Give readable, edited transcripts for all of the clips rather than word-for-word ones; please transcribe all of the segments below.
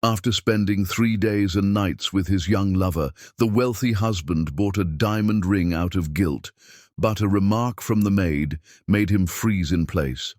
After spending 3 days and nights with his young lover, the wealthy husband bought a diamond ring out of guilt, but a remark from the maid made him freeze in place.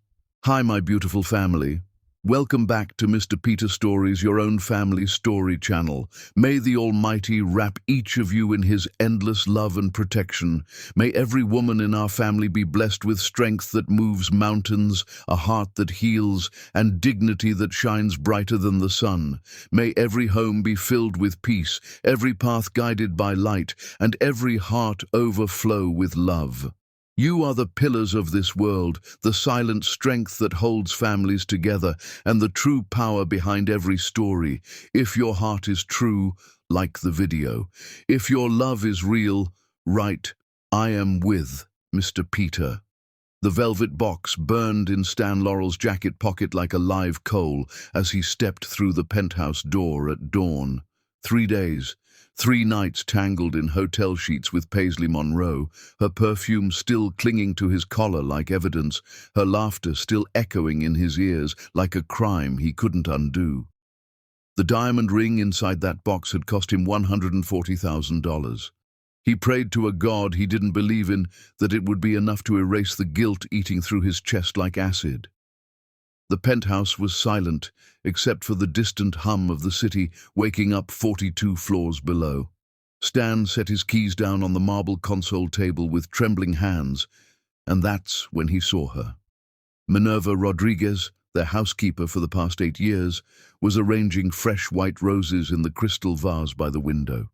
"Hi, my beautiful family. Welcome back to Mr. Peter Stories, your own family story channel. May the Almighty wrap each of you in his endless love and protection. May every woman in our family be blessed with strength that moves mountains, a heart that heals, and dignity that shines brighter than the sun. May every home be filled with peace, every path guided by light, and every heart overflow with love. You are the pillars of this world, the silent strength that holds families together, and the true power behind every story. If your heart is true, like the video. If your love is real, write, 'I am with Mr. Peter.'" The velvet box burned in Stan Laurel's jacket pocket like a live coal as he stepped through the penthouse door at dawn. 3 days. 3 nights tangled in hotel sheets with Paisley Monroe, her perfume still clinging to his collar like evidence, her laughter still echoing in his ears like a crime he couldn't undo. The diamond ring inside that box had cost him $140,000. He prayed to a god he didn't believe in that it would be enough to erase the guilt eating through his chest like acid. The penthouse was silent, except for the distant hum of the city waking up 42 floors below. Stan set his keys down on the marble console table with trembling hands, and that's when he saw her. Minerva Rodriguez, their housekeeper for the past 8 years, was arranging fresh white roses in the crystal vase by the window.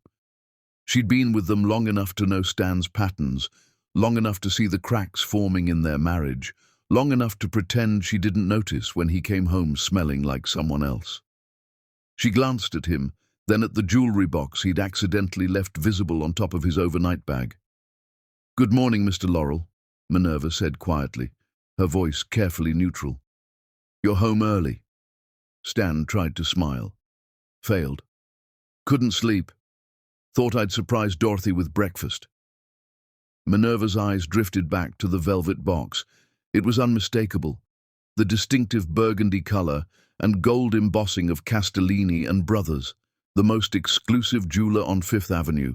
She'd been with them long enough to know Stan's patterns, long enough to see the cracks forming in their marriage, long enough to pretend she didn't notice when he came home smelling like someone else. She glanced at him, then at the jewelry box he'd accidentally left visible on top of his overnight bag. "Good morning, Mr. Laurel," Minerva said quietly, her voice carefully neutral. "You're home early." Stan tried to smile. Failed. "Couldn't sleep. Thought I'd surprise Dorothy with breakfast." Minerva's eyes drifted back to the velvet box. It was unmistakable, the distinctive burgundy color and gold embossing of Castellini and Brothers, the most exclusive jeweler on Fifth Avenue,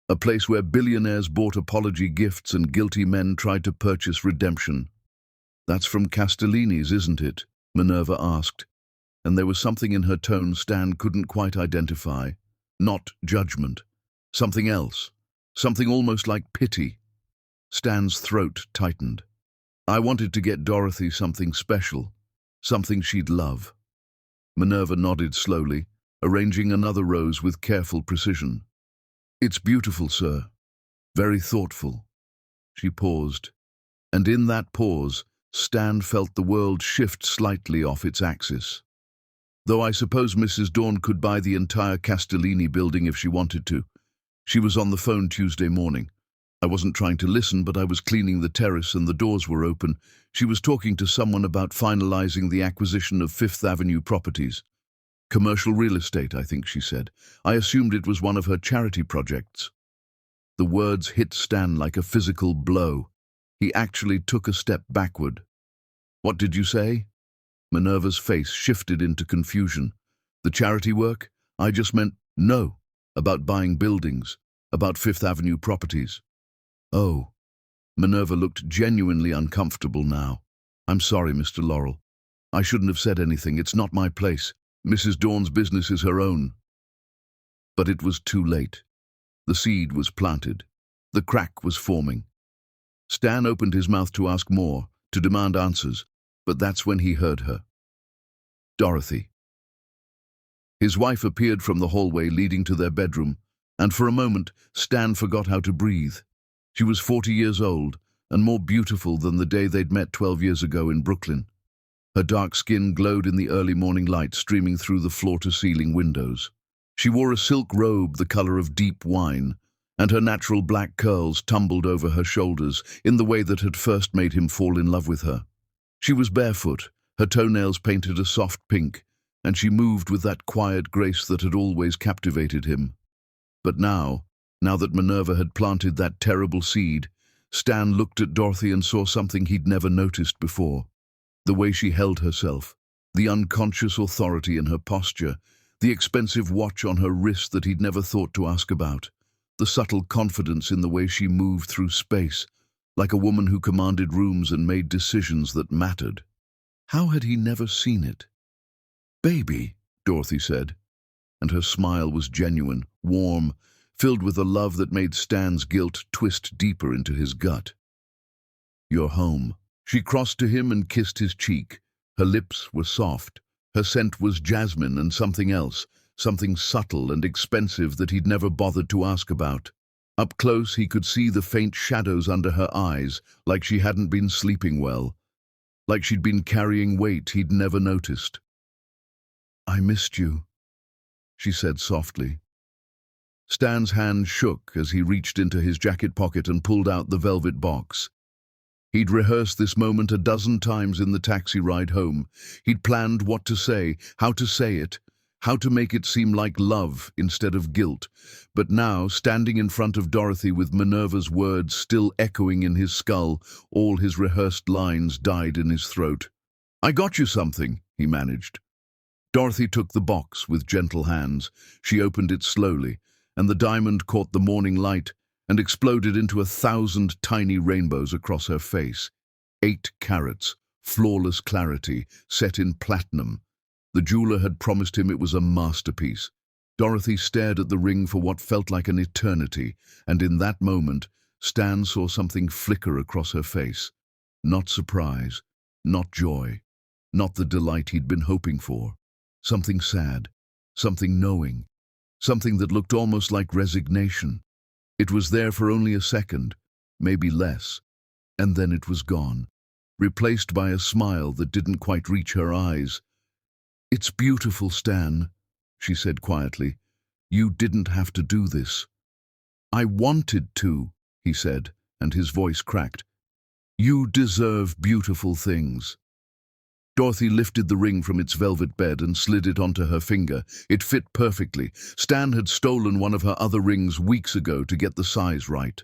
a place where billionaires bought apology gifts and guilty men tried to purchase redemption. "That's from Castellini's, isn't it?" Minerva asked, and there was something in her tone Stan couldn't quite identify. Not judgment. Something else. Something almost like pity. Stan's throat tightened. "I wanted to get Dorothy something special, something she'd love." Minerva nodded slowly, arranging another rose with careful precision. "It's beautiful, sir. Very thoughtful." She paused, and in that pause, Stan felt the world shift slightly off its axis. "Though I suppose Mrs. Dawn could buy the entire Castellini building if she wanted to. She was on the phone Tuesday morning. I wasn't trying to listen, but I was cleaning the terrace and the doors were open. She was talking to someone about finalizing the acquisition of Fifth Avenue properties. Commercial real estate, I think she said. I assumed it was one of her charity projects." The words hit Stan like a physical blow. He actually took a step backward. "What did you say?" Minerva's face shifted into confusion. "The charity work? I just meant, no, about buying buildings, about Fifth Avenue properties." "Oh." Minerva looked genuinely uncomfortable now. "I'm sorry, Mr. Laurel. I shouldn't have said anything. It's not my place. Mrs. Dawn's business is her own." But it was too late. The seed was planted. The crack was forming. Stan opened his mouth to ask more, to demand answers, but that's when he heard her. Dorothy. His wife appeared from the hallway leading to their bedroom, and for a moment, Stan forgot how to breathe. She was 40 years old, and more beautiful than the day they'd met 12 years ago in Brooklyn. Her dark skin glowed in the early morning light streaming through the floor-to-ceiling windows. She wore a silk robe the color of deep wine, and her natural black curls tumbled over her shoulders in the way that had first made him fall in love with her. She was barefoot, her toenails painted a soft pink, and she moved with that quiet grace that had always captivated him. But now that Minerva had planted that terrible seed, Stan looked at Dorothy and saw something he'd never noticed before. The way she held herself, the unconscious authority in her posture, The expensive watch on her wrist that he'd never thought to ask about. The subtle confidence in the way she moved through space, like a woman who commanded rooms and made decisions that mattered. How had he never seen it? "Baby," Dorothy said, and her smile was genuine, warm, filled with a love that made Stan's guilt twist deeper into his gut. "You're home." She crossed to him and kissed his cheek. Her lips were soft. Her scent was jasmine and something else, something subtle and expensive that he'd never bothered to ask about. Up close, he could see the faint shadows under her eyes, like she hadn't been sleeping well, like she'd been carrying weight he'd never noticed. "I missed you," she said softly. Stan's hand shook as he reached into his jacket pocket and pulled out the velvet box. He'd rehearsed this moment a dozen times in the taxi ride home. He'd planned what to say, how to say it, how to make it seem like love instead of guilt. But now, standing in front of Dorothy with Minerva's words still echoing in his skull, all his rehearsed lines died in his throat. "I got you something," he managed. Dorothy took the box with gentle hands. She opened it slowly, and the diamond caught the morning light and exploded into 1,000 tiny rainbows across her face. 8 carats, flawless clarity, set in platinum. The jeweler had promised him it was a masterpiece. Dorothy stared at the ring for what felt like an eternity, and in that moment, Stan saw something flicker across her face. Not surprise, not joy, not the delight he'd been hoping for. Something sad, something knowing, something that looked almost like resignation. It was there for only a second, maybe less, and then it was gone, replaced by a smile that didn't quite reach her eyes. "It's beautiful, Stan," she said quietly. "You didn't have to do this." "I wanted to," he said, and his voice cracked. "You deserve beautiful things." Dorothy lifted the ring from its velvet bed and slid it onto her finger. It fit perfectly. Stan had stolen one of her other rings weeks ago to get the size right.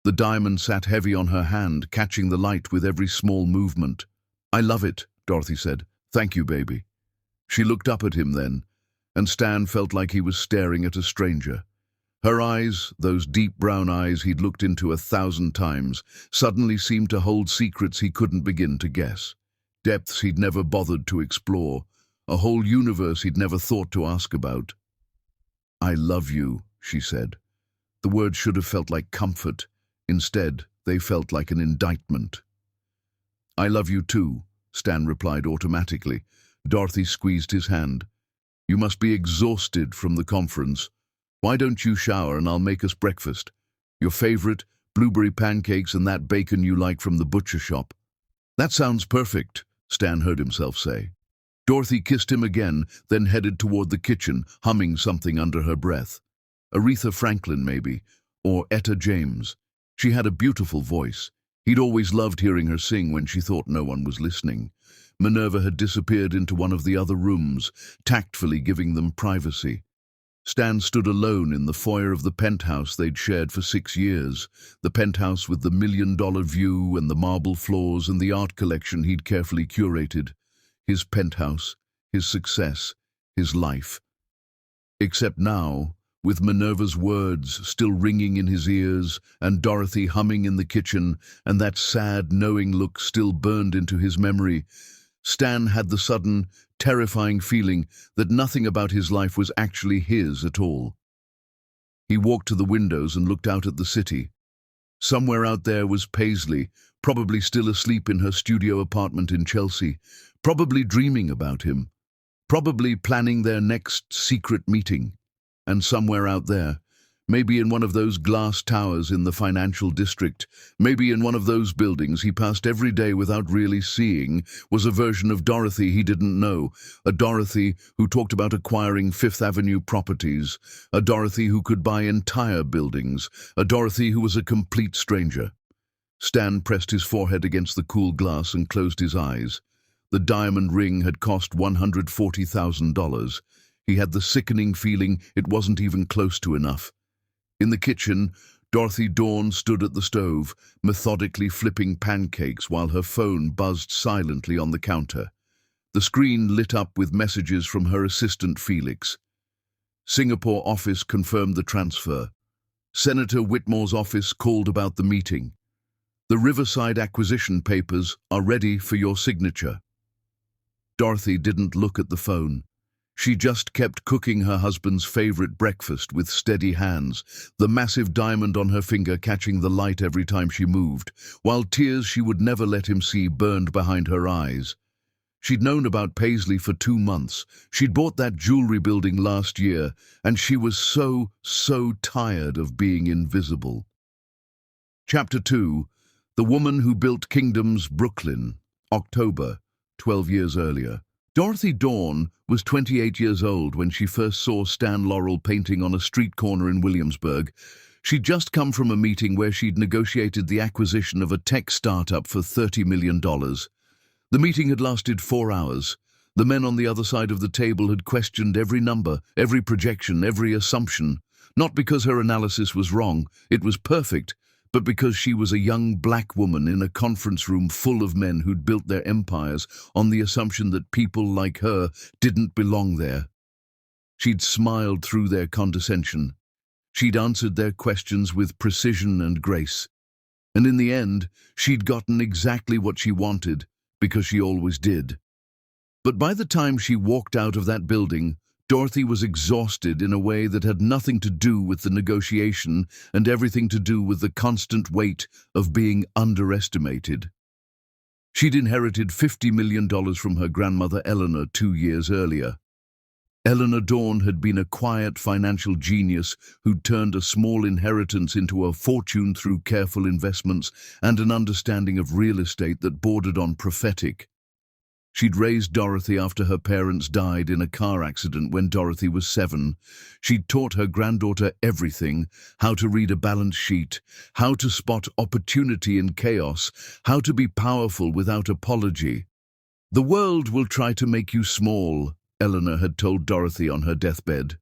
The diamond sat heavy on her hand, catching the light with every small movement. "I love it," Dorothy said. "Thank you, baby." She looked up at him then, and Stan felt like he was staring at a stranger. Her eyes, those deep brown eyes he'd looked into 1,000 times, suddenly seemed to hold secrets he couldn't begin to guess. Depths he'd never bothered to explore, a whole universe he'd never thought to ask about. "I love you," she said. The words should have felt like comfort. Instead, they felt like an indictment. "I love you too," Stan replied automatically. Dorothy squeezed his hand. "You must be exhausted from the conference. Why don't you shower and I'll make us breakfast? Your favorite, blueberry pancakes and that bacon you like from the butcher shop." "That sounds perfect," Stan heard himself say. Dorothy kissed him again, then headed toward the kitchen, humming something under her breath. Aretha Franklin, maybe, or Etta James. She had a beautiful voice. He'd always loved hearing her sing when she thought no one was listening. Minerva had disappeared into one of the other rooms, tactfully giving them privacy. Stan stood alone in the foyer of the penthouse they'd shared for 6 years, the penthouse with the $1,000,000 view and the marble floors and the art collection he'd carefully curated. His penthouse, his success, his life. Except now, with Minerva's words still ringing in his ears and Dorothy humming in the kitchen and that sad, knowing look still burned into his memory, Stan had the sudden, terrifying feeling that nothing about his life was actually his at all. He walked to the windows and looked out at the city. Somewhere out there was Paisley, probably still asleep in her studio apartment in Chelsea, probably dreaming about him, probably planning their next secret meeting. And somewhere out there, maybe in one of those glass towers in the financial district, maybe in one of those buildings he passed every day without really seeing, was a version of Dorothy he didn't know, a Dorothy who talked about acquiring Fifth Avenue properties, a Dorothy who could buy entire buildings, a Dorothy who was a complete stranger. Stan pressed his forehead against the cool glass and closed his eyes. The diamond ring had cost $140,000. He had the sickening feeling it wasn't even close to enough. In the kitchen, Dorothy Dawn stood at the stove, methodically flipping pancakes while her phone buzzed silently on the counter. The screen lit up with messages from her assistant Felix. Singapore office confirmed the transfer. Senator Whitmore's office called about the meeting. The Riverside acquisition papers are ready for your signature. Dorothy didn't look at the phone. She just kept cooking her husband's favorite breakfast with steady hands, the massive diamond on her finger catching the light every time she moved, while tears she would never let him see burned behind her eyes. She'd known about Paisley for 2 months. She'd bought that jewelry building last year, and she was so tired of being invisible. Chapter 2. The Woman Who Built Kingdoms, Brooklyn, October, 12 years earlier. Dorothy Dawn was 28 years old when she first saw Stan Laurel painting on a street corner in Williamsburg. She'd just come from a meeting where she'd negotiated the acquisition of a tech startup for $30 million. The meeting had lasted 4 hours. The men on the other side of the table had questioned every number, every projection, every assumption. Not because her analysis was wrong, it was perfect, but because she was a young black woman in a conference room full of men who'd built their empires on the assumption that people like her didn't belong there. She'd smiled through their condescension. She'd answered their questions with precision and grace. And in the end, she'd gotten exactly what she wanted, because she always did. But by the time she walked out of that building, Dorothy was exhausted in a way that had nothing to do with the negotiation and everything to do with the constant weight of being underestimated. She'd inherited $50 million from her grandmother Eleanor 2 years earlier. Eleanor Dawn had been a quiet financial genius who'd turned a small inheritance into a fortune through careful investments and an understanding of real estate that bordered on prophetic. She'd raised Dorothy after her parents died in a car accident when Dorothy was 7. She'd taught her granddaughter everything: how to read a balance sheet, how to spot opportunity in chaos, how to be powerful without apology. "The world will try to make you small," Eleanor had told Dorothy on her deathbed.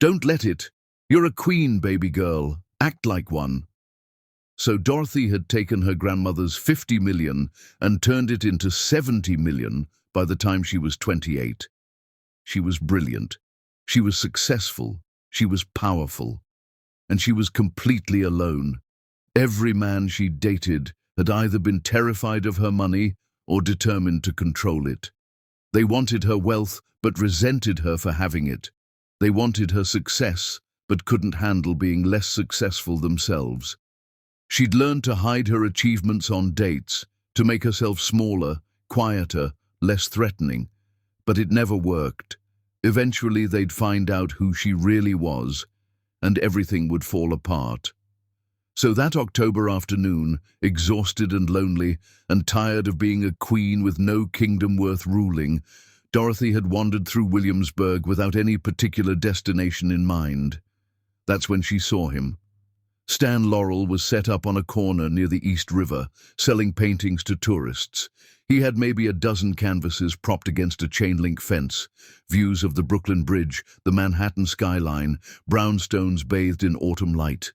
"Don't let it. You're a queen, baby girl. Act like one." So Dorothy had taken her grandmother's $50 million and turned it into $70 million by the time she was 28. She was brilliant. She was successful. She was powerful. And she was completely alone. Every man she dated had either been terrified of her money or determined to control it. They wanted her wealth but resented her for having it. They wanted her success but couldn't handle being less successful themselves. She'd learned to hide her achievements on dates, to make herself smaller, quieter, less threatening. But it never worked. Eventually they'd find out who she really was, and everything would fall apart. So that October afternoon, exhausted and lonely, and tired of being a queen with no kingdom worth ruling, Dorothy had wandered through Williamsburg without any particular destination in mind. That's when she saw him. Stan Laurel was set up on a corner near the East River, selling paintings to tourists. He had maybe a dozen canvases propped against a chain-link fence, views of the Brooklyn Bridge, the Manhattan skyline, brownstones bathed in autumn light.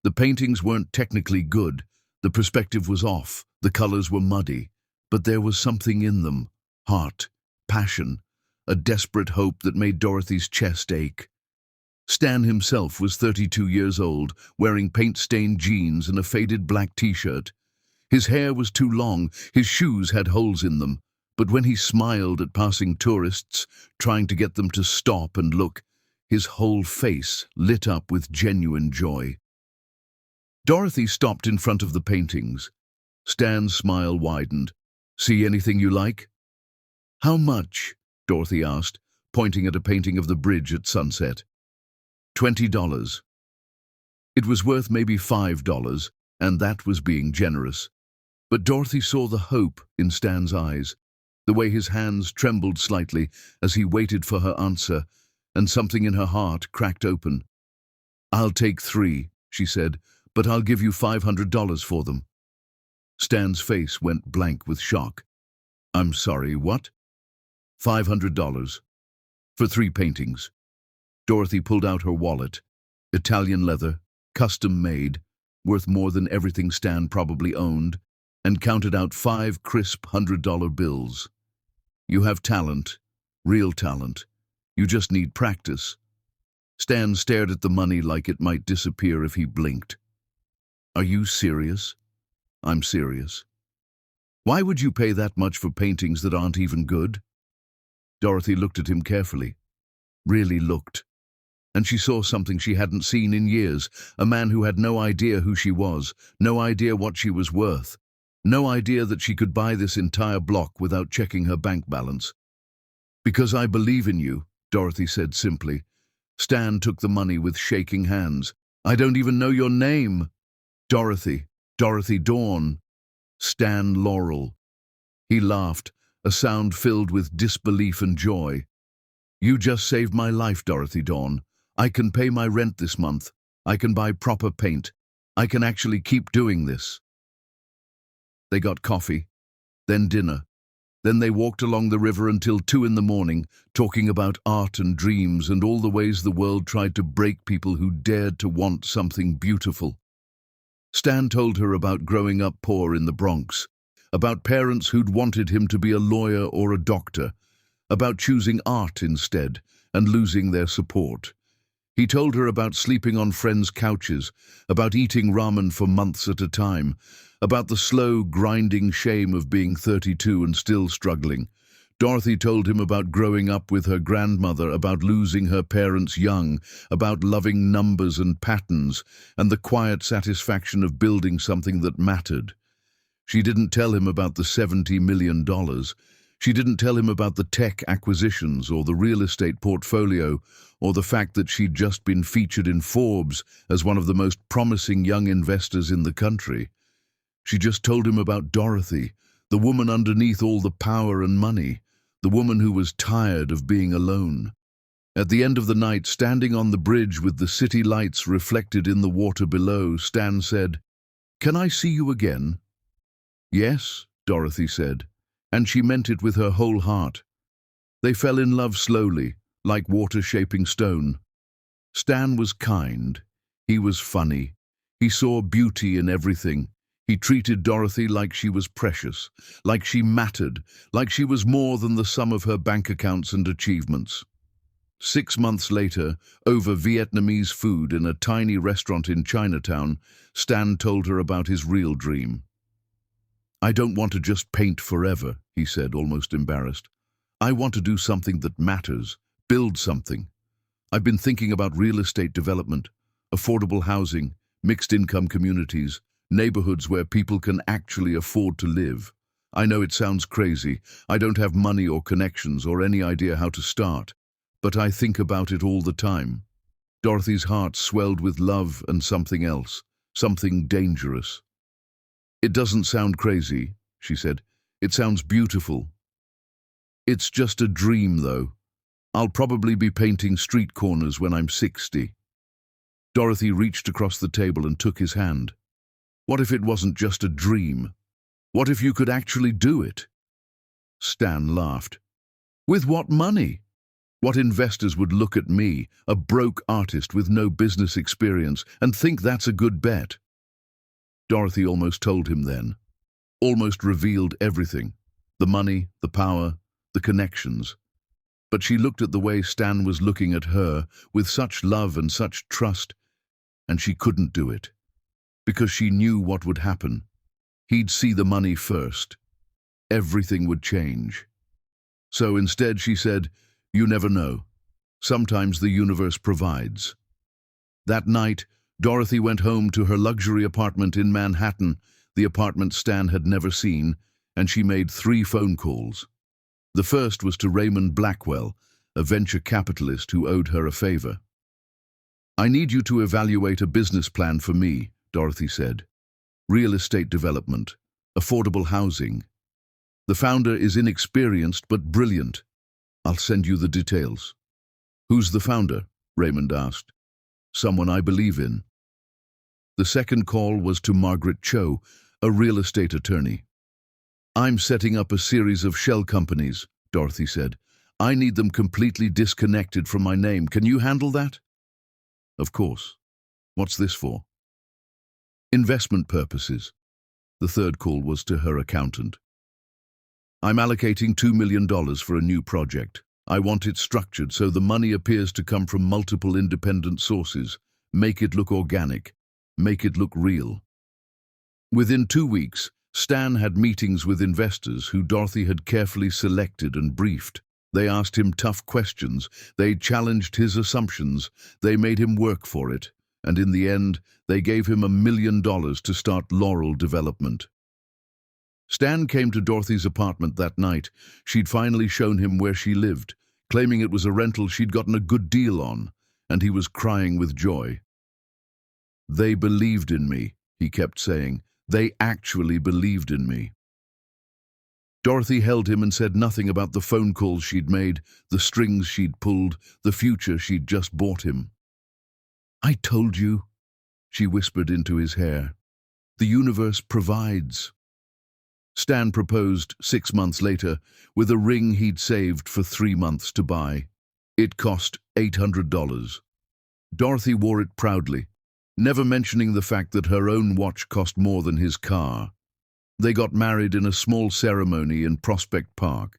The paintings weren't technically good, the perspective was off, the colors were muddy, but there was something in them: heart, passion, a desperate hope that made Dorothy's chest ache. Stan himself was 32 years old, wearing paint-stained jeans and a faded black t-shirt. His hair was too long, his shoes had holes in them, but when he smiled at passing tourists, trying to get them to stop and look, his whole face lit up with genuine joy. Dorothy stopped in front of the paintings. Stan's smile widened. "See anything you like?" "How much?" Dorothy asked, pointing at a painting of the bridge at sunset. $20. It was worth maybe $5, and that was being generous. But Dorothy saw the hope in Stan's eyes, the way his hands trembled slightly as he waited for her answer, and something in her heart cracked open. "I'll take 3, she said, "but I'll give you $500 for them." Stan's face went blank with shock. "I'm sorry, what?" $500. For 3 paintings. Dorothy pulled out her wallet. Italian leather, custom made, worth more than everything Stan probably owned, and counted out 5 crisp $100 bills. "You have talent, real talent. You just need practice." Stan stared at the money like it might disappear if he blinked. Are you serious? I'm serious. Why would you pay that much for paintings that aren't even good? Dorothy looked at him carefully. Really looked. And she saw something she hadn't seen in years, a man who had no idea who she was, no idea what she was worth, no idea that she could buy this entire block without checking her bank balance. Because I believe in you, Dorothy said simply. Stan took the money with shaking hands. I don't even know your name. Dorothy. Dorothy Dawn. Stan Laurel. He laughed, a sound filled with disbelief and joy. You just saved my life, Dorothy Dawn. I can pay my rent this month. I can buy proper paint. I can actually keep doing this. They got coffee, then dinner. Then they walked along the river until 2 in the morning, talking about art and dreams and all the ways the world tried to break people who dared to want something beautiful. Stan told her about growing up poor in the Bronx, about parents who'd wanted him to be a lawyer or a doctor, about choosing art instead and losing their support. He told her about sleeping on friends' couches, about eating ramen for months at a time, about the slow, grinding shame of being 32 and still struggling. Dorothy told him about growing up with her grandmother, about losing her parents young, about loving numbers and patterns, and the quiet satisfaction of building something that mattered. She didn't tell him about the $70 million. She didn't tell him about the tech acquisitions or the real estate portfolio or the fact that she'd just been featured in Forbes as one of the most promising young investors in the country. She just told him about Dorothy, the woman underneath all the power and money, the woman who was tired of being alone. At the end of the night, standing on the bridge with the city lights reflected in the water below, Stan said, "Can I see you again?" "Yes," Dorothy said, and she meant it with her whole heart. They fell in love slowly, like water shaping stone. Stan was kind. He was funny. He saw beauty in everything. He treated Dorothy like she was precious, like she mattered, like she was more than the sum of her bank accounts and achievements. 6 months later, over Vietnamese food in a tiny restaurant in Chinatown, Stan told her about his real dream. "I don't want to just paint forever," he said, almost embarrassed. "I want to do something that matters, build something. I've been thinking about real estate development, affordable housing, mixed-income communities, neighborhoods where people can actually afford to live. I know it sounds crazy. I don't have money or connections or any idea how to start, but I think about it all the time." Dorothy's heart swelled with love and something else, something dangerous. "It doesn't sound crazy," she said. "It sounds beautiful. It's just a dream, though. I'll probably be painting street corners when I'm 60. Dorothy reached across the table and took his hand. "What if it wasn't just a dream? What if you could actually do it?" Stan laughed. "With what money? What investors would look at me, a broke artist with no business experience, and think that's a good bet?" Dorothy almost told him then, almost revealed everything, the money, the power, the connections. But she looked at the way Stan was looking at her, with such love and such trust, and she couldn't do it. Because she knew what would happen. He'd see the money first. Everything would change. So instead she said, "You never know. Sometimes the universe provides." That night, Dorothy went home to her luxury apartment in Manhattan, the apartment Stan had never seen, and she made 3 phone calls. The first was to Raymond Blackwell, a venture capitalist who owed her a favor. "I need you to evaluate a business plan for me," Dorothy said. "Real estate development, affordable housing. The founder is inexperienced but brilliant. I'll send you the details." "Who's the founder?" Raymond asked. "Someone I believe in." The second call was to Margaret Cho, a real estate attorney. "I'm setting up a series of shell companies," Dorothy said. "I need them completely disconnected from my name. Can you handle that?" "Of course. What's this for?" "Investment purposes." The third call was to her accountant. "I'm allocating $2 million for a new project. I want it structured so the money appears to come from multiple independent sources. Make it look organic. Make it look real. Within 2 weeks, Stan had meetings with investors who Dorothy had carefully selected and briefed. They asked him tough questions. They challenged his assumptions. They made him work for it. And in the end, they gave him $1 million to start Laurel Development. Stan came to Dorothy's apartment that night. She'd finally shown him where she lived, claiming it was a rental she'd gotten a good deal on, and he was crying with joy. "They believed in me," he kept saying. "They actually believed in me." Dorothy held him and said nothing about the phone calls she'd made, the strings she'd pulled, the future she'd just bought him. "I told you," she whispered into his hair. "The universe provides." Stan proposed 6 months later with a ring he'd saved for 3 months to buy. It cost $800. Dorothy wore it proudly, never mentioning the fact that her own watch cost more than his car. They got married in a small ceremony in Prospect Park.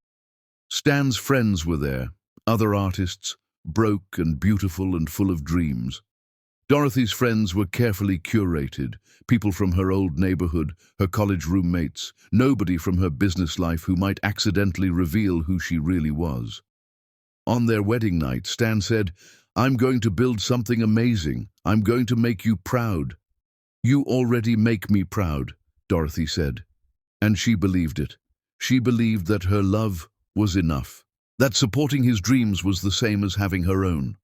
Stan's friends were there, other artists, broke and beautiful and full of dreams. Dorothy's friends were carefully curated, people from her old neighborhood, her college roommates, nobody from her business life who might accidentally reveal who she really was. On their wedding night, Stan said, "I'm going to build something amazing. I'm going to make you proud." "You already make me proud," Dorothy said. And she believed it. She believed that her love was enough, that supporting his dreams was the same as having her own,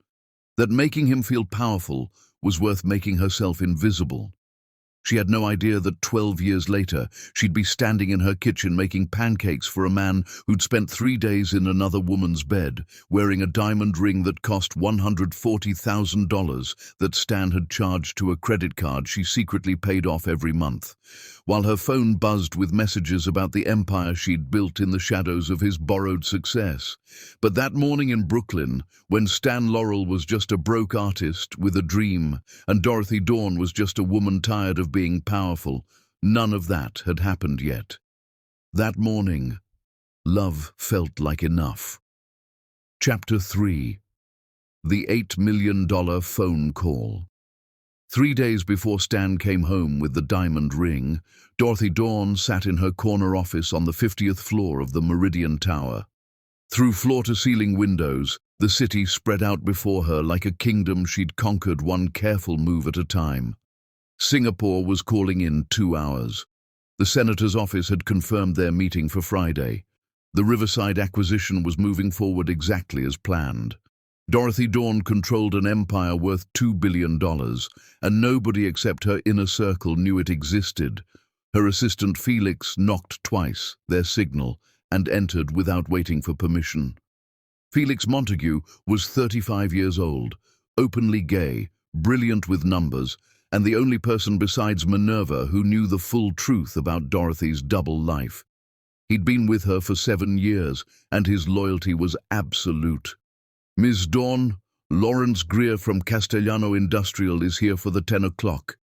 that making him feel powerful was worth making herself invisible. She had no idea that 12 years later, she'd be standing in her kitchen making pancakes for a man who'd spent 3 days in another woman's bed, wearing a diamond ring that cost $140,000 that Stan had charged to a credit card she secretly paid off every month, while her phone buzzed with messages about the empire she'd built in the shadows of his borrowed success. But that morning in Brooklyn, when Stan Laurel was just a broke artist with a dream, and Dorothy Dawn was just a woman tired of being powerful, none of that had happened yet. That morning, love felt like enough. Chapter 3. The $8 million phone call. 3 days before Stan came home with the diamond ring, Dorothy Dawn sat in her corner office on the 50th floor of the Meridian Tower. Through floor-to-ceiling windows, the city spread out before her like a kingdom she'd conquered one careful move at a time. Singapore was calling in 2 hours. The senator's office had confirmed their meeting for Friday. The Riverside acquisition was moving forward exactly as planned. Dorothy Dawn controlled an empire worth $2 billion, and nobody except her inner circle knew it existed. Her assistant Felix knocked twice, their signal, and entered without waiting for permission. Felix Montague was 35 years old, openly gay, brilliant with numbers, and the only person besides Minerva who knew the full truth about Dorothy's double life. He'd been with her for 7 years, and his loyalty was absolute. "Ms. Dawn, Lawrence Greer from Castellano Industrial is here for the 10 o'clock.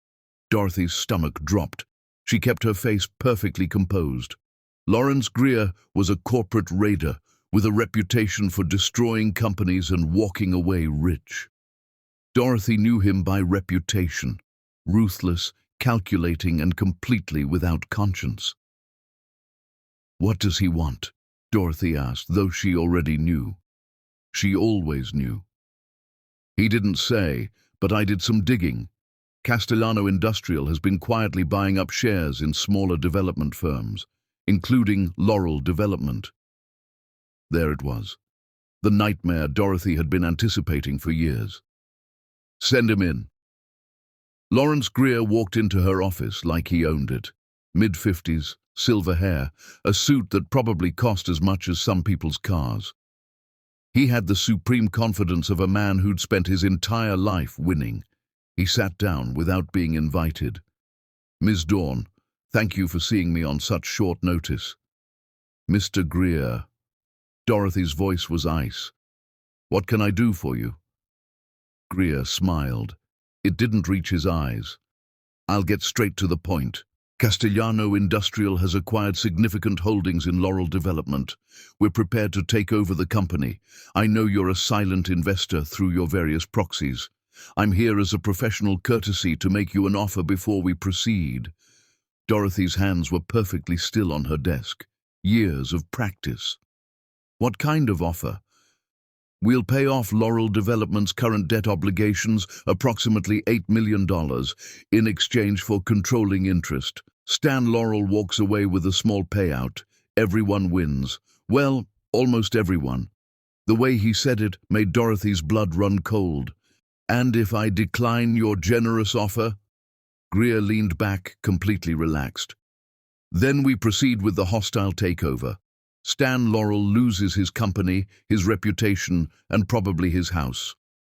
Dorothy's stomach dropped. She kept her face perfectly composed. Lawrence Greer was a corporate raider with a reputation for destroying companies and walking away rich. Dorothy knew him by reputation, ruthless, calculating, and completely without conscience. "What does he want?" Dorothy asked, though she already knew. She always knew. "He didn't say, but I did some digging. Castellano Industrial has been quietly buying up shares in smaller development firms, including Laurel Development." There it was, the nightmare Dorothy had been anticipating for years. "Send him in." Lawrence Greer walked into her office like he owned it. Mid-50s, silver hair, a suit that probably cost as much as some people's cars. He had the supreme confidence of a man who'd spent his entire life winning. He sat down without being invited. "Ms. Dawn, thank you for seeing me on such short notice." "Mr. Greer." Dorothy's voice was ice. "What can I do for you?" Greer smiled. It didn't reach his eyes. "I'll get straight to the point. Castellano Industrial has acquired significant holdings in Laurel Development. We're prepared to take over the company. I know you're a silent investor through your various proxies. I'm here as a professional courtesy to make you an offer before we proceed. Dorothy's hands were perfectly still on her desk. Years of practice. What kind of offer? We'll pay off Laurel Development's current debt obligations, approximately $8 million, in exchange for controlling interest. Stan Laurel walks away with a small payout. Everyone wins. Well, almost everyone. The way he said it made Dorothy's blood run cold. And if I decline your generous offer? Greer leaned back, completely relaxed. Then we proceed with the hostile takeover. Stan Laurel loses his company, his reputation, and probably his house.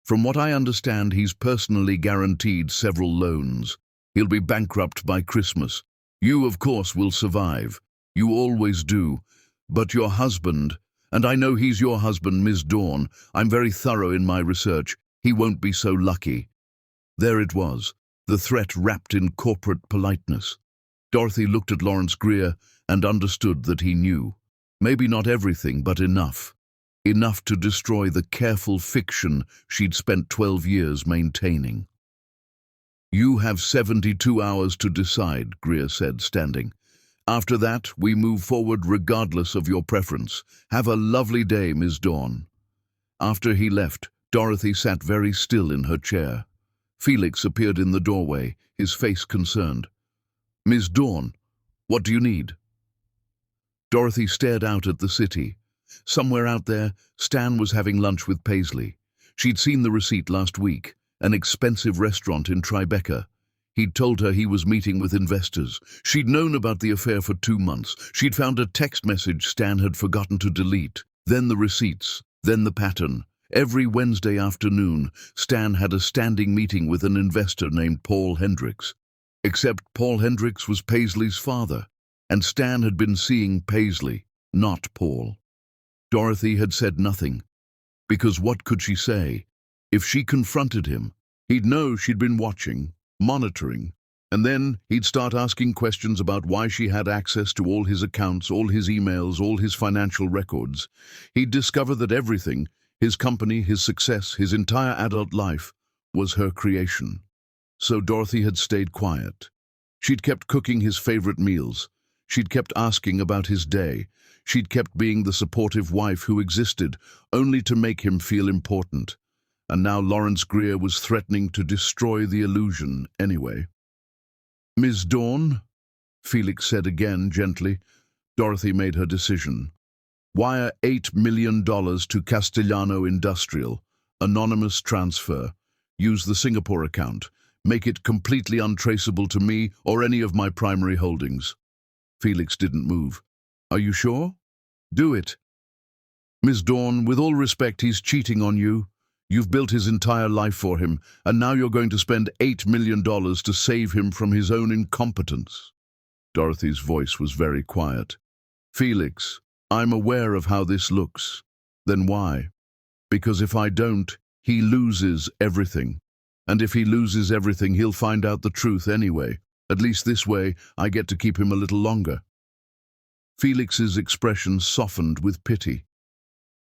From what I understand, he's personally guaranteed several loans. He'll be bankrupt by Christmas. You, of course, will survive. You always do. But your husband, and I know he's your husband, Ms. Dawn, I'm very thorough in my research, he won't be so lucky. There it was, the threat wrapped in corporate politeness. Dorothy looked at Lawrence Greer and understood that he knew. Maybe not everything, but enough. Enough to destroy the careful fiction she'd spent 12 years maintaining. You have 72 hours to decide, Greer said, standing. After that, we move forward regardless of your preference. Have a lovely day, Ms. Dawn. After he left, Dorothy sat very still in her chair. Felix appeared in the doorway, his face concerned. Ms. Dawn, what do you need? Dorothy stared out at the city. Somewhere out there, Stan was having lunch with Paisley. She'd seen the receipt last week, an expensive restaurant in Tribeca. He'd told her he was meeting with investors. She'd known about the affair for 2 months. She'd found a text message Stan had forgotten to delete. Then the receipts, then the pattern. Every Wednesday afternoon, Stan had a standing meeting with an investor named Paul Hendricks. Except Paul Hendricks was Paisley's father, and Stan had been seeing Paisley, not Paul. Dorothy had said nothing, because what could she say? If she confronted him, he'd know she'd been watching, monitoring, and then he'd start asking questions about why she had access to all his accounts, all his emails, all his financial records. He'd discover that everything, his company, his success, his entire adult life, was her creation. So Dorothy had stayed quiet. She'd kept cooking his favorite meals. She'd kept asking about his day. She'd kept being the supportive wife who existed, only to make him feel important. And now Lawrence Greer was threatening to destroy the illusion anyway. Ms. Dawn, Felix said again, gently. Dorothy made her decision. Wire $8 million to Castellano Industrial. Anonymous transfer. Use the Singapore account. Make it completely untraceable to me or any of my primary holdings. Felix didn't move. Are you sure? Do it. Ms. Dawn, with all respect, he's cheating on you. You've built his entire life for him, and now you're going to spend $8 million to save him from his own incompetence. Dorothy's voice was very quiet. Felix, I'm aware of how this looks. Then why? Because if I don't, he loses everything. And if he loses everything, he'll find out the truth anyway. At least this way, I get to keep him a little longer. Felix's expression softened with pity.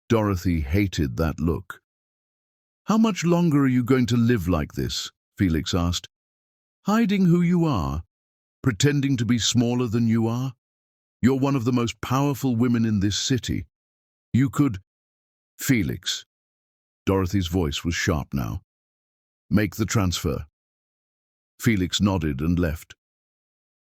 Dorothy hated that look. How much longer are you going to live like this? Felix asked. Hiding who you are? Pretending to be smaller than you are? You're one of the most powerful women in this city. You could... Felix. Dorothy's voice was sharp now. Make the transfer. Felix nodded and left.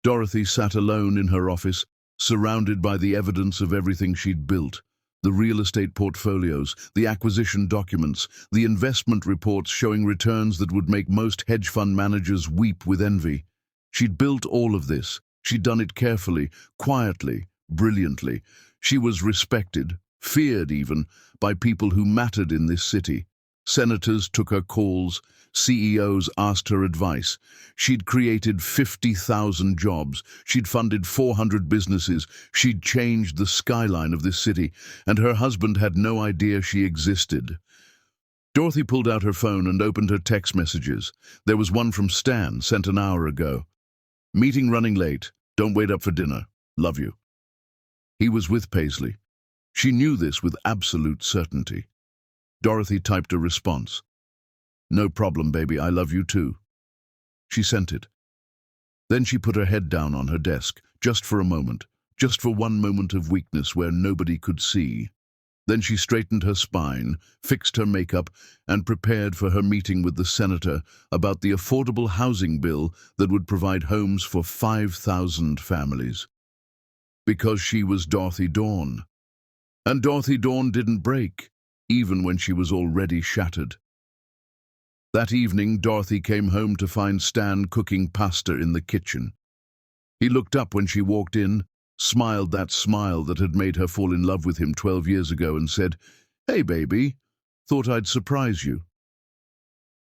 Dorothy sat alone in her office, surrounded by the evidence of everything she'd built. The real estate portfolios, the acquisition documents, the investment reports showing returns that would make most hedge fund managers weep with envy. She'd built all of this. She'd done it carefully, quietly, brilliantly. She was respected, feared even, by people who mattered in this city. Senators took her calls, CEOs asked her advice. She'd created 50,000 jobs. She'd funded 400 businesses. She'd changed the skyline of this city, and her husband had no idea she existed. Dorothy pulled out her phone and opened her text messages. There was one from Stan, sent an hour ago. Meeting running late. Don't wait up for dinner. Love you. He was with Paisley. She knew this with absolute certainty. Dorothy typed a response. No problem, baby, I love you too. She sent it. Then she put her head down on her desk, just for a moment, just for one moment of weakness where nobody could see. Then she straightened her spine, fixed her makeup, and prepared for her meeting with the senator about the affordable housing bill that would provide homes for 5,000 families. Because she was Dorothy Dawn. And Dorothy Dawn didn't break, even when she was already shattered. That evening, Dorothy came home to find Stan cooking pasta in the kitchen. He looked up when she walked in, smiled that smile that had made her fall in love with him 12 years ago, and said, "Hey, baby, thought I'd surprise you.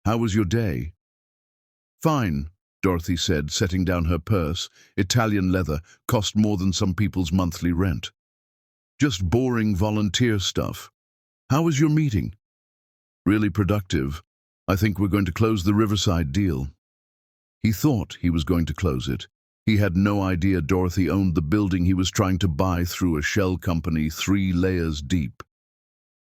How was your day?" "Fine," Dorothy said, setting down her purse. Italian leather cost more than some people's monthly rent. "Just boring volunteer stuff. How was your meeting?" "Really productive. I think we're going to close the Riverside deal." He thought he was going to close it. He had no idea Dorothy owned the building he was trying to buy through a shell company 3 layers deep.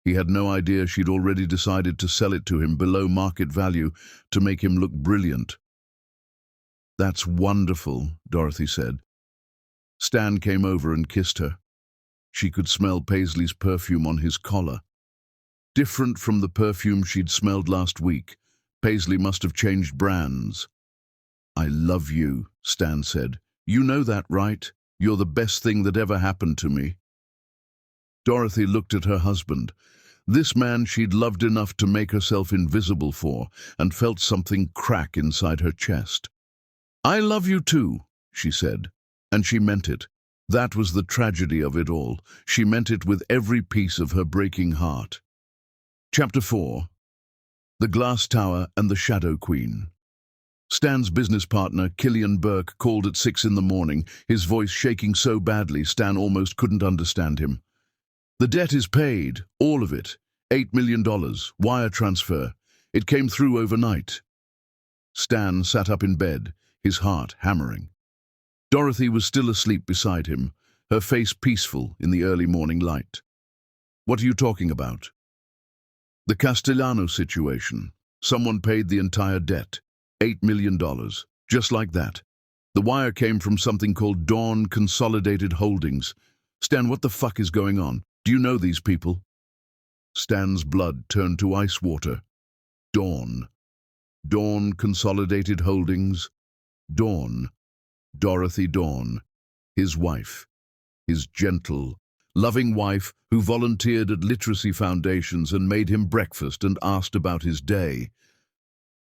He had no idea she'd already decided to sell it to him below market value to make him look brilliant. "That's wonderful," Dorothy said. Stan came over and kissed her. She could smell Paisley's perfume on his collar. Different from the perfume she'd smelled last week, Paisley must have changed brands. "I love you," Stan said. "You know that, right? You're the best thing that ever happened to me." Dorothy looked at her husband, this man she'd loved enough to make herself invisible for, and felt something crack inside her chest. "I love you too," she said, and she meant it. That was the tragedy of it all. She meant it with every piece of her breaking heart. Chapter 4. The Glass Tower and the Shadow Queen. Stan's business partner, Killian Burke, called at 6 in the morning, his voice shaking so badly Stan almost couldn't understand him. "The debt is paid, all of it. $8 million, wire transfer. It came through overnight." Stan sat up in bed, his heart hammering. Dorothy was still asleep beside him, her face peaceful in the early morning light. "What are you talking about?" "The Castellano situation. Someone paid the entire debt. $8 million. Just like that. The wire came from something called Dawn Consolidated Holdings. Stan, what the fuck is going on? Do you know these people?" Stan's blood turned to ice water. Dawn. Dawn Consolidated Holdings. Dawn. Dorothy Dawn. His wife. His gentle, loving wife who volunteered at literacy foundations and made him breakfast and asked about his day.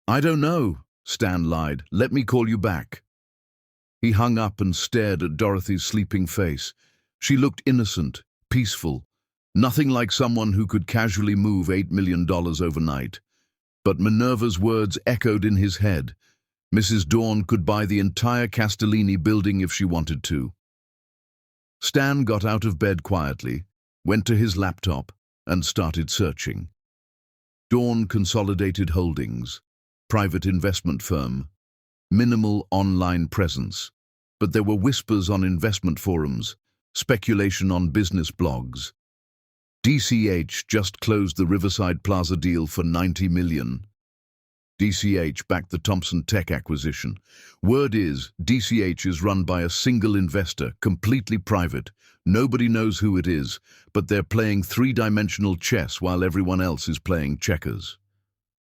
"I don't know," Stan lied. "Let me call you back." He hung up and stared at Dorothy's sleeping face. She looked innocent, peaceful, nothing like someone who could casually move $8 million overnight. But Minerva's words echoed in his head. Mrs. Dawn could buy the entire Castellini building if she wanted to. Stan got out of bed quietly, went to his laptop, and started searching. Dawn Consolidated Holdings, private investment firm, minimal online presence, but there were whispers on investment forums, speculation on business blogs. DCH just closed the Riverside Plaza deal for $90 million. DCH backed the Thompson Tech acquisition. Word is, DCH is run by a single investor, completely private. Nobody knows who it is, but they're playing three-dimensional chess while everyone else is playing checkers.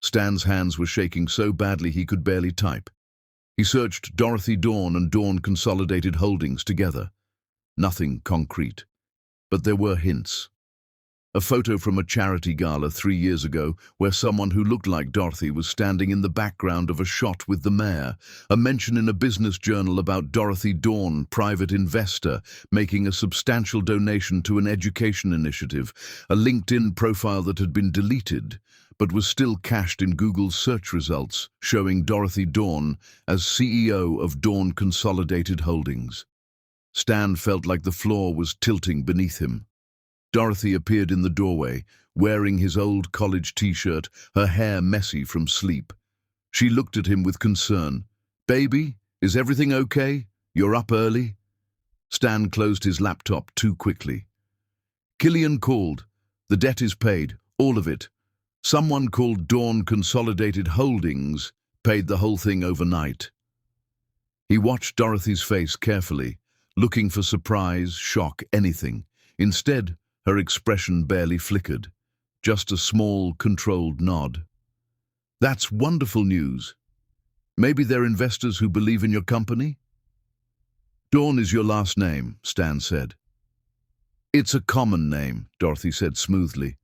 Stan's hands were shaking so badly he could barely type. He searched Dorothy Dawn and Dawn Consolidated Holdings together. Nothing concrete. But there were hints. A photo from a charity gala 3 years ago where someone who looked like Dorothy was standing in the background of a shot with the mayor, a mention in a business journal about Dorothy Dawn, private investor, making a substantial donation to an education initiative, a LinkedIn profile that had been deleted, but was still cached in Google's search results, showing Dorothy Dawn as CEO of Dawn Consolidated Holdings. Stan felt like the floor was tilting beneath him. Dorothy appeared in the doorway, wearing his old college t-shirt, her hair messy from sleep. She looked at him with concern. "Baby, is everything okay?" You're up early? Stan closed his laptop too quickly. Killian called. The debt is paid, all of it. Someone called Dawn Consolidated Holdings paid the whole thing overnight. He watched Dorothy's face carefully, looking for surprise, shock, anything. Instead, her expression barely flickered. Just a small, controlled nod. That's wonderful news. Maybe they're investors who believe in your company? Dawn is your last name, Stan said. It's a common name, Dorothy said smoothly.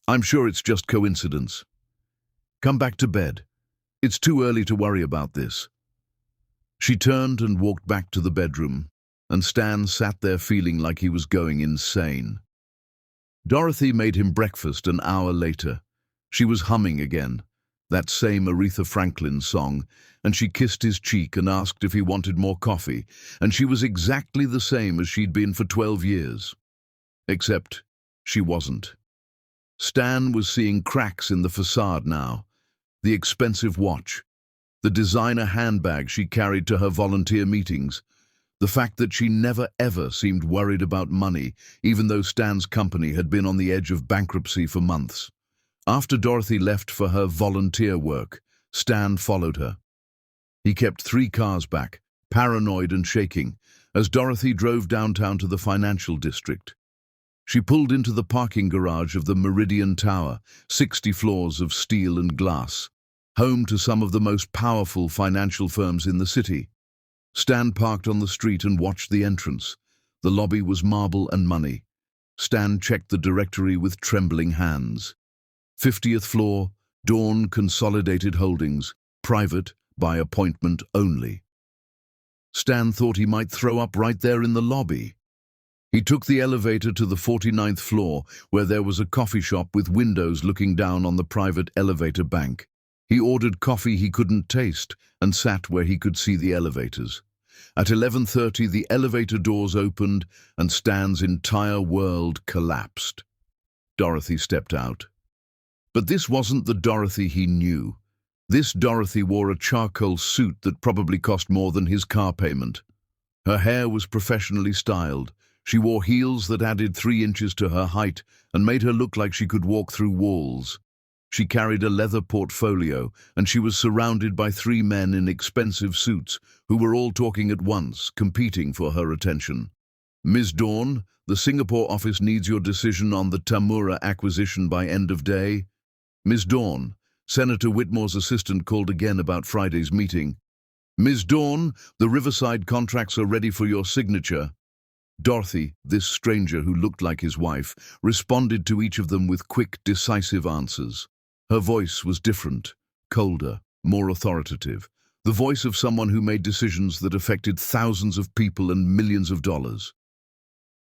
I'm sure it's just coincidence. Come back to bed. It's too early to worry about this. She turned and walked back to the bedroom, and Stan sat there feeling like he was going insane. Dorothy made him breakfast an hour later. She was humming again, that same Aretha Franklin song, and she kissed his cheek and asked if he wanted more coffee, and she was exactly the same as she'd been for 12 years. Except she wasn't. Stan was seeing cracks in the facade now. The expensive watch, the designer handbag she carried to her volunteer meetings, the fact that she never ever seemed worried about money, even though Stan's company had been on the edge of bankruptcy for months. After Dorothy left for her volunteer work, Stan followed her. He kept 3 cars back, paranoid and shaking, as Dorothy drove downtown to the financial district. She pulled into the parking garage of the Meridian Tower, 60 floors of steel and glass, home to some of the most powerful financial firms in the city. Stan parked on the street and watched the entrance. The lobby was marble and money. Stan checked the directory with trembling hands. 50th floor, Dawn Consolidated Holdings, private, by appointment only. Stan thought he might throw up right there in the lobby. He took the elevator to the 49th floor, where there was a coffee shop with windows looking down on the private elevator bank. He ordered coffee he couldn't taste and sat where he could see the elevators. At 11:30, the elevator doors opened and Stan's entire world collapsed. Dorothy stepped out. But this wasn't the Dorothy he knew. This Dorothy wore a charcoal suit that probably cost more than his car payment. Her hair was professionally styled. She wore heels that added 3 inches to her height and made her look like she could walk through walls. She carried a leather portfolio, and she was surrounded by 3 men in expensive suits who were all talking at once, competing for her attention. Ms. Dawn, the Singapore office needs your decision on the Tamura acquisition by end of day. Ms. Dawn, Senator Whitmore's assistant called again about Friday's meeting. Ms. Dawn, the Riverside contracts are ready for your signature. Dorothy, this stranger who looked like his wife, responded to each of them with quick, decisive answers. Her voice was different, colder, more authoritative, the voice of someone who made decisions that affected thousands of people and millions of dollars.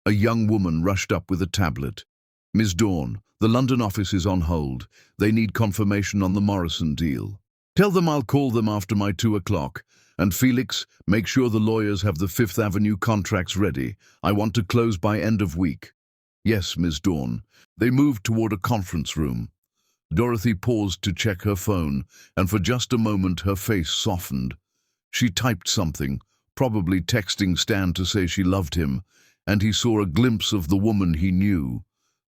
A young woman rushed up with a tablet. Ms. Dawn, the London office is on hold. They need confirmation on the Morrison deal. Tell them I'll call them after my 2 o'clock. And Felix, make sure the lawyers have the 5th Avenue contracts ready. I want to close by end of week. Yes, Ms. Dawn. They moved toward a conference room. Dorothy paused to check her phone, and for just a moment her face softened. She typed something, probably texting Stan to say she loved him, and he saw a glimpse of the woman he knew.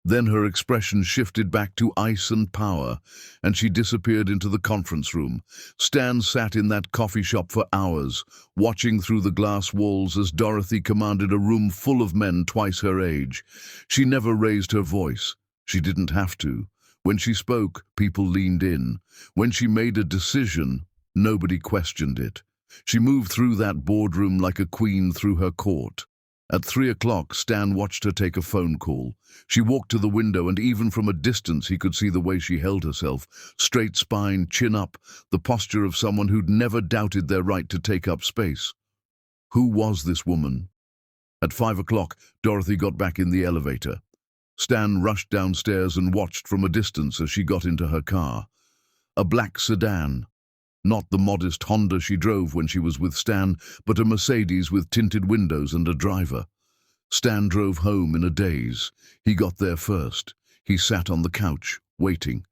Then her expression shifted back to ice and power, and she disappeared into the conference room. Stan sat in that coffee shop for hours, watching through the glass walls as Dorothy commanded a room full of men twice her age. She never raised her voice. She didn't have to. When she spoke, people leaned in. When she made a decision, nobody questioned it. She moved through that boardroom like a queen through her court. At 3 o'clock, Stan watched her take a phone call. She walked to the window, and even from a distance he could see the way she held herself. Straight spine, chin up, the posture of someone who'd never doubted their right to take up space. Who was this woman? At 5 o'clock, Dorothy got back in the elevator. Stan rushed downstairs and watched from a distance as she got into her car. A black sedan. Not the modest Honda she drove when she was with Stan, but a Mercedes with tinted windows and a driver. Stan drove home in a daze. He got there first. He sat on the couch, waiting.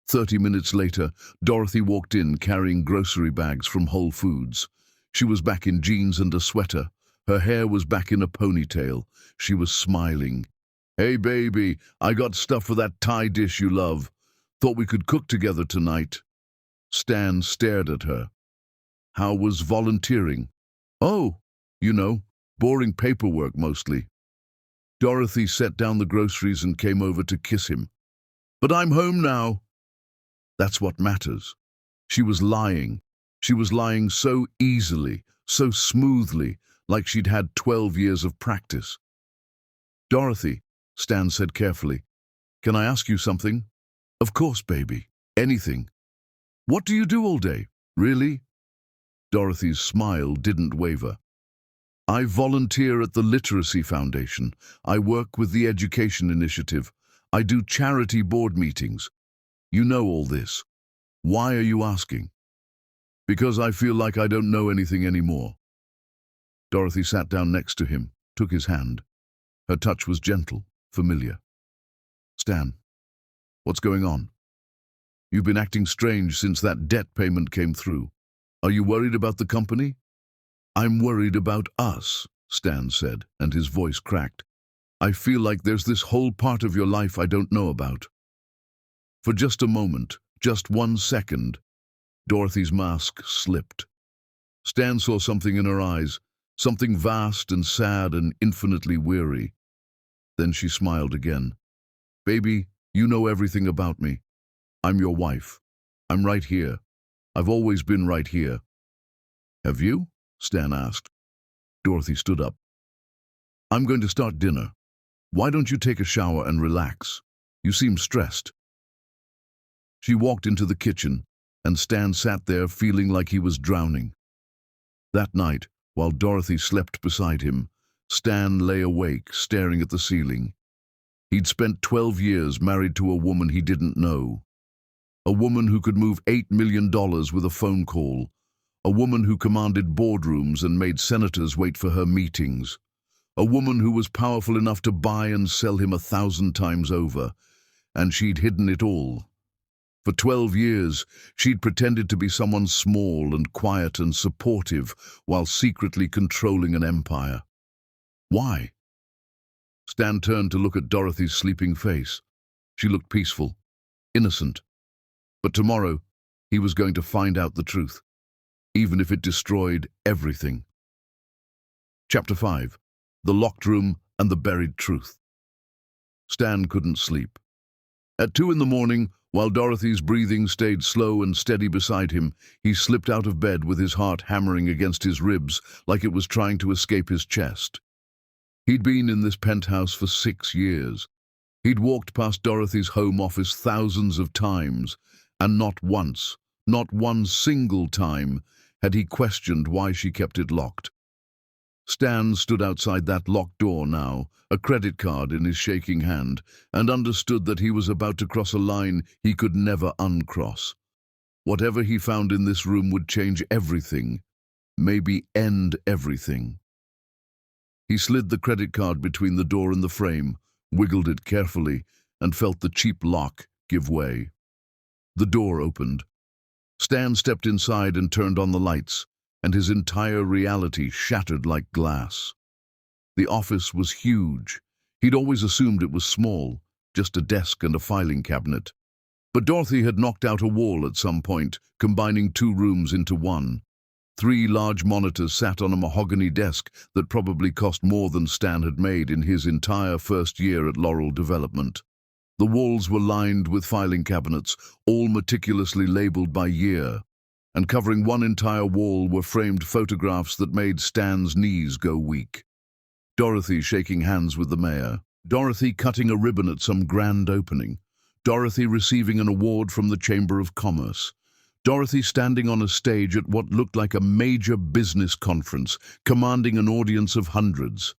30 minutes later, Dorothy walked in carrying grocery bags from Whole Foods. She was back in jeans and a sweater. Her hair was back in a ponytail. She was smiling. "Hey, baby, I got stuff for that Thai dish you love. Thought we could cook together tonight." Stan stared at her. "How was volunteering?" "Oh, boring paperwork mostly." Dorothy set down the groceries and came over to kiss him. "But I'm home now." That's what matters. She was lying. She was lying so easily, so smoothly, like she'd had 12 years of practice. "Dorothy," Stan said carefully, "can I ask you something?" "Of course, baby. Anything." "What do you do all day? Really?" Dorothy's smile didn't waver. "I volunteer at the Literacy Foundation. I work with the Education Initiative. I do charity board meetings. You know all this. Why are you asking?" "Because I feel like I don't know anything anymore." Dorothy sat down next to him, took his hand. Her touch was gentle, familiar. "Stan, what's going on? You've been acting strange since that debt payment came through. Are you worried about the company?" "I'm worried about us," Stan said, and his voice cracked. "I feel like there's this whole part of your life I don't know about." For just a moment, just 1 second, Dorothy's mask slipped. Stan saw something in her eyes, something vast and sad and infinitely weary. Then she smiled again. "Baby, you know everything about me. I'm your wife. I'm right here. I've always been right here." "Have you?" Stan asked. Dorothy stood up. "I'm going to start dinner. Why don't you take a shower and relax? You seem stressed." She walked into the kitchen, and Stan sat there feeling like he was drowning. That night, while Dorothy slept beside him, Stan lay awake, staring at the ceiling. He'd spent 12 years married to a woman he didn't know. A woman who could move $8 million with a phone call. A woman who commanded boardrooms and made senators wait for her meetings. A woman who was powerful enough to buy and sell him 1,000 times over. And she'd hidden it all. For 12 years, she'd pretended to be someone small and quiet and supportive while secretly controlling an empire. Why? Stan turned to look at Dorothy's sleeping face. She looked peaceful, innocent. But tomorrow, he was going to find out the truth, even if it destroyed everything. Chapter 5. The Locked Room and the Buried Truth. Stan couldn't sleep. At 2 in the morning, while Dorothy's breathing stayed slow and steady beside him, he slipped out of bed with his heart hammering against his ribs like it was trying to escape his chest. He'd been in this penthouse for 6 years. He'd walked past Dorothy's home office thousands of times, and not once, not one single time, had he questioned why she kept it locked. Stan stood outside that locked door now, a credit card in his shaking hand, and understood that he was about to cross a line he could never uncross. Whatever he found in this room would change everything, maybe end everything. He slid the credit card between the door and the frame, wiggled it carefully, and felt the cheap lock give way. The door opened. Stan stepped inside and turned on the lights, and his entire reality shattered like glass. The office was huge. He'd always assumed it was small, just a desk and a filing cabinet. But Dorothy had knocked out a wall at some point, combining 2 rooms into one. 3 large monitors sat on a mahogany desk that probably cost more than Stan had made in his entire first year at Laurel Development. The walls were lined with filing cabinets, all meticulously labeled by year, and covering one entire wall were framed photographs that made Stan's knees go weak. Dorothy shaking hands with the mayor. Dorothy cutting a ribbon at some grand opening. Dorothy receiving an award from the Chamber of Commerce. Dorothy standing on a stage at what looked like a major business conference, commanding an audience of hundreds.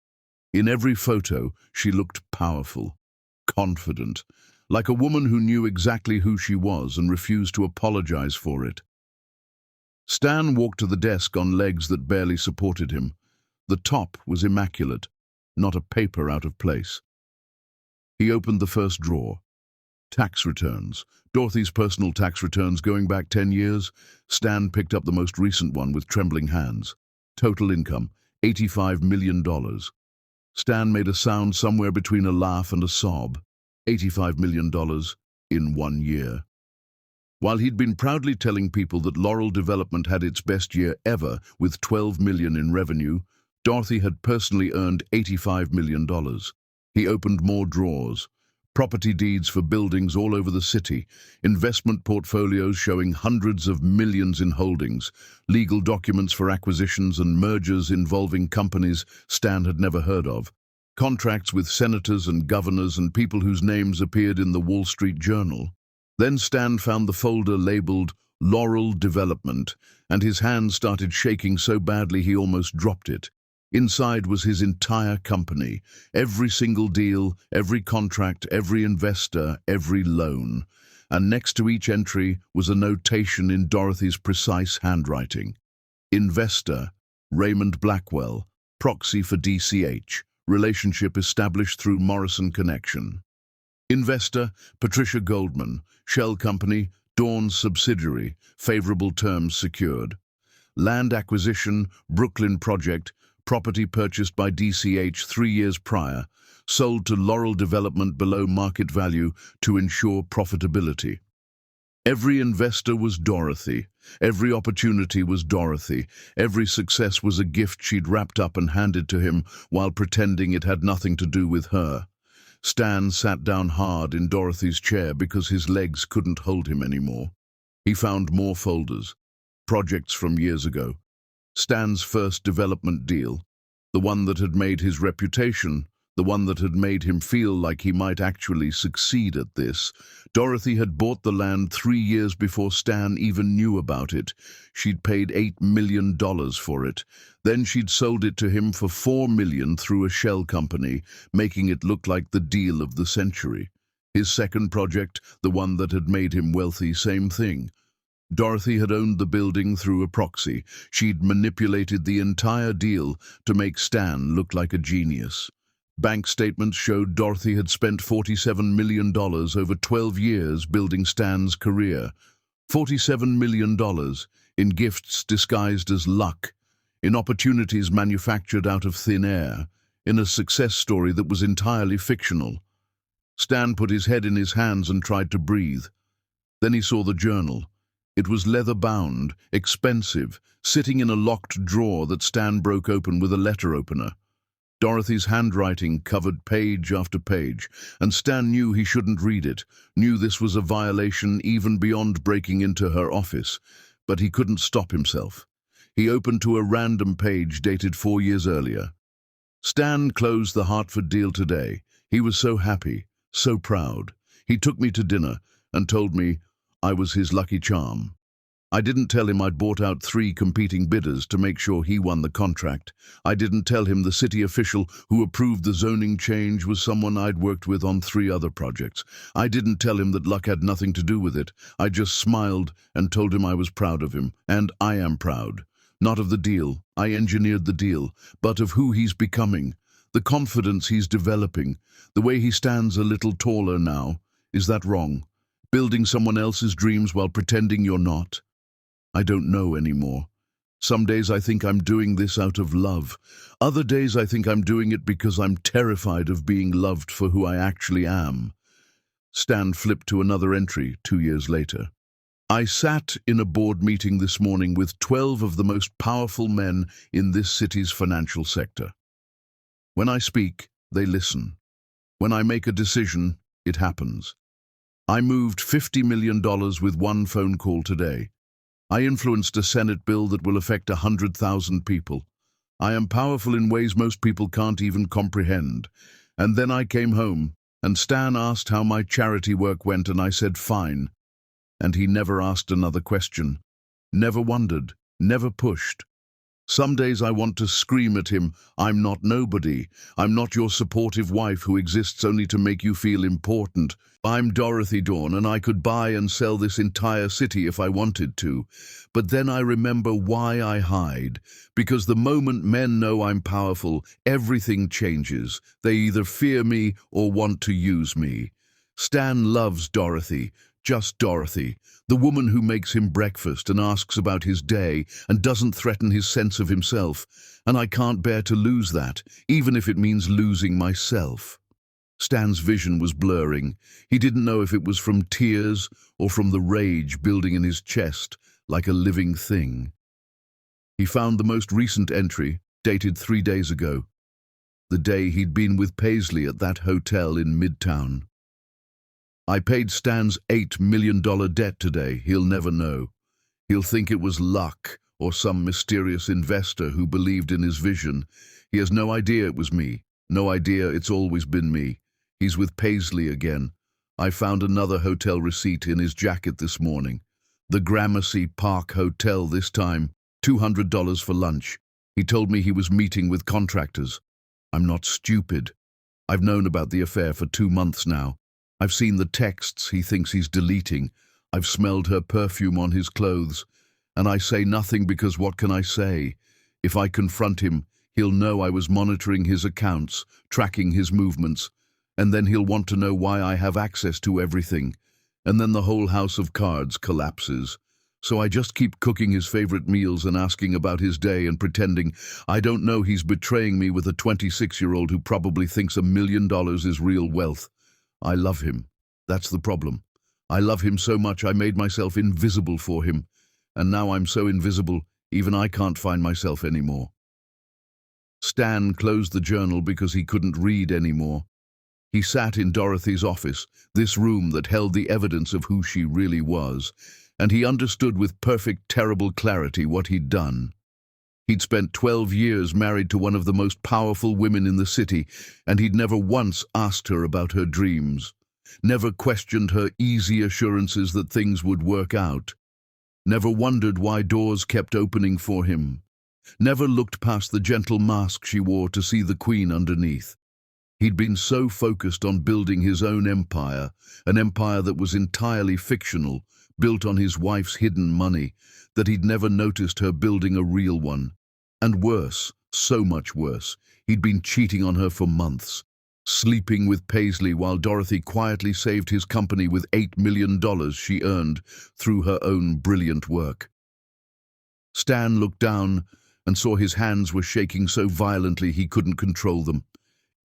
In every photo, she looked powerful, confident, like a woman who knew exactly who she was and refused to apologize for it. Stan walked to the desk on legs that barely supported him. The top was immaculate, not a paper out of place. He opened the first drawer. Tax returns. Dorothy's personal tax returns going back 10 years. Stan picked up the most recent one with trembling hands. Total income, $85 million. Stan made a sound somewhere between a laugh and a sob. $85 million in 1 year. While he'd been proudly telling people that Laurel Development had its best year ever with $12 million in revenue, Dorothy had personally earned $85 million. He opened more drawers. Property deeds for buildings all over the city, investment portfolios showing hundreds of millions in holdings, legal documents for acquisitions and mergers involving companies Stan had never heard of, contracts with senators and governors and people whose names appeared in the Wall Street Journal. Then Stan found the folder labeled Laurel Development, and his hand started shaking so badly he almost dropped it. Inside was his entire company, every single deal, every contract, every investor, every loan. And next to each entry was a notation in Dorothy's precise handwriting. Investor, Raymond Blackwell, proxy for DCH, relationship established through Morrison connection. Investor, Patricia Goldman, Shell Company, Dawn's subsidiary, favorable terms secured. Land acquisition, Brooklyn project, property purchased by DCH 3 years prior, sold to Laurel Development below market value to ensure profitability. Every investor was Dorothy. Every opportunity was Dorothy. Every success was a gift she'd wrapped up and handed to him while pretending it had nothing to do with her. Stan sat down hard in Dorothy's chair because his legs couldn't hold him anymore. He found more folders, projects from years ago. Stan's first development deal, the one that had made his reputation, the one that had made him feel like he might actually succeed at this. Dorothy had bought the land 3 years before Stan even knew about it. She'd paid $8 million for it. Then she'd sold it to him for $4 million through a shell company, making it look like the deal of the century. His second project, the one that had made him wealthy, same thing. Dorothy had owned the building through a proxy. She'd manipulated the entire deal to make Stan look like a genius. Bank statements showed Dorothy had spent $47 million over 12 years building Stan's career. $47 million in gifts disguised as luck, in opportunities manufactured out of thin air, in a success story that was entirely fictional. Stan put his head in his hands and tried to breathe. Then he saw the journal. It was leather-bound, expensive, sitting in a locked drawer that Stan broke open with a letter opener. Dorothy's handwriting covered page after page, and Stan knew he shouldn't read it, knew this was a violation even beyond breaking into her office, but he couldn't stop himself. He opened to a random page dated 4 years earlier. Stan closed the Hartford deal today. He was so happy, so proud. He took me to dinner and told me I was his lucky charm. I didn't tell him I'd bought out 3 competing bidders to make sure he won the contract. I didn't tell him the city official who approved the zoning change was someone I'd worked with on 3 other projects. I didn't tell him that luck had nothing to do with it. I just smiled and told him I was proud of him, and I am proud. Not of the deal, I engineered the deal, but of who he's becoming, the confidence he's developing, the way he stands a little taller now. Is that wrong? Building someone else's dreams while pretending you're not? I don't know anymore. Some days I think I'm doing this out of love. Other days I think I'm doing it because I'm terrified of being loved for who I actually am. Stan flipped to another entry 2 years later. I sat in a board meeting this morning with 12 of the most powerful men in this city's financial sector. When I speak, they listen. When I make a decision, it happens. I moved $50 million with 1 phone call today. I influenced a Senate bill that will affect 100,000 people. I am powerful in ways most people can't even comprehend. And then I came home, and Stan asked how my charity work went, and I said fine. And he never asked another question, never wondered, never pushed. Some days I want to scream at him, I'm not nobody. I'm not your supportive wife who exists only to make you feel important. I'm Dorothy Dawn, and I could buy and sell this entire city if I wanted to. But then I remember why I hide. Because the moment men know I'm powerful, everything changes. They either fear me or want to use me. Stan loves Dorothy, Just Dorothy, the woman who makes him breakfast and asks about his day and doesn't threaten his sense of himself. And I can't bear to lose that, even if it means losing myself. Stan's vision was blurring. He didn't know if it was from tears or from the rage building in his chest like a living thing. He found the most recent entry, dated 3 days ago, the day he'd been with Paisley at that hotel in Midtown. I paid Stan's $8 million debt today. He'll never know. He'll think it was luck or some mysterious investor who believed in his vision. He has no idea it was me. No idea it's always been me. He's with Paisley again. I found another hotel receipt in his jacket this morning. The Gramercy Park Hotel this time, $200 for lunch. He told me he was meeting with contractors. I'm not stupid. I've known about the affair for 2 months now. I've seen the texts he thinks he's deleting. I've smelled her perfume on his clothes. And I say nothing because what can I say? If I confront him, he'll know I was monitoring his accounts, tracking his movements, and then he'll want to know why I have access to everything. And then the whole house of cards collapses. So I just keep cooking his favorite meals and asking about his day and pretending I don't know he's betraying me with a 26-year-old who probably thinks $1 million is real wealth. I love him. That's the problem. I love him so much I made myself invisible for him. And now I'm so invisible, even I can't find myself anymore. Stan closed the journal because he couldn't read anymore. He sat in Dorothy's office, this room that held the evidence of who she really was, and he understood with perfect, terrible clarity what he'd done. He'd spent 12 years married to one of the most powerful women in the city, and he'd never once asked her about her dreams, never questioned her easy assurances that things would work out, never wondered why doors kept opening for him, never looked past the gentle mask she wore to see the queen underneath. He'd been so focused on building his own empire, an empire that was entirely fictional, built on his wife's hidden money, that he'd never noticed her building a real one. And worse, so much worse, he'd been cheating on her for months, sleeping with Paisley while Dorothy quietly saved his company with $8 million she earned through her own brilliant work. Stan looked down and saw his hands were shaking so violently he couldn't control them.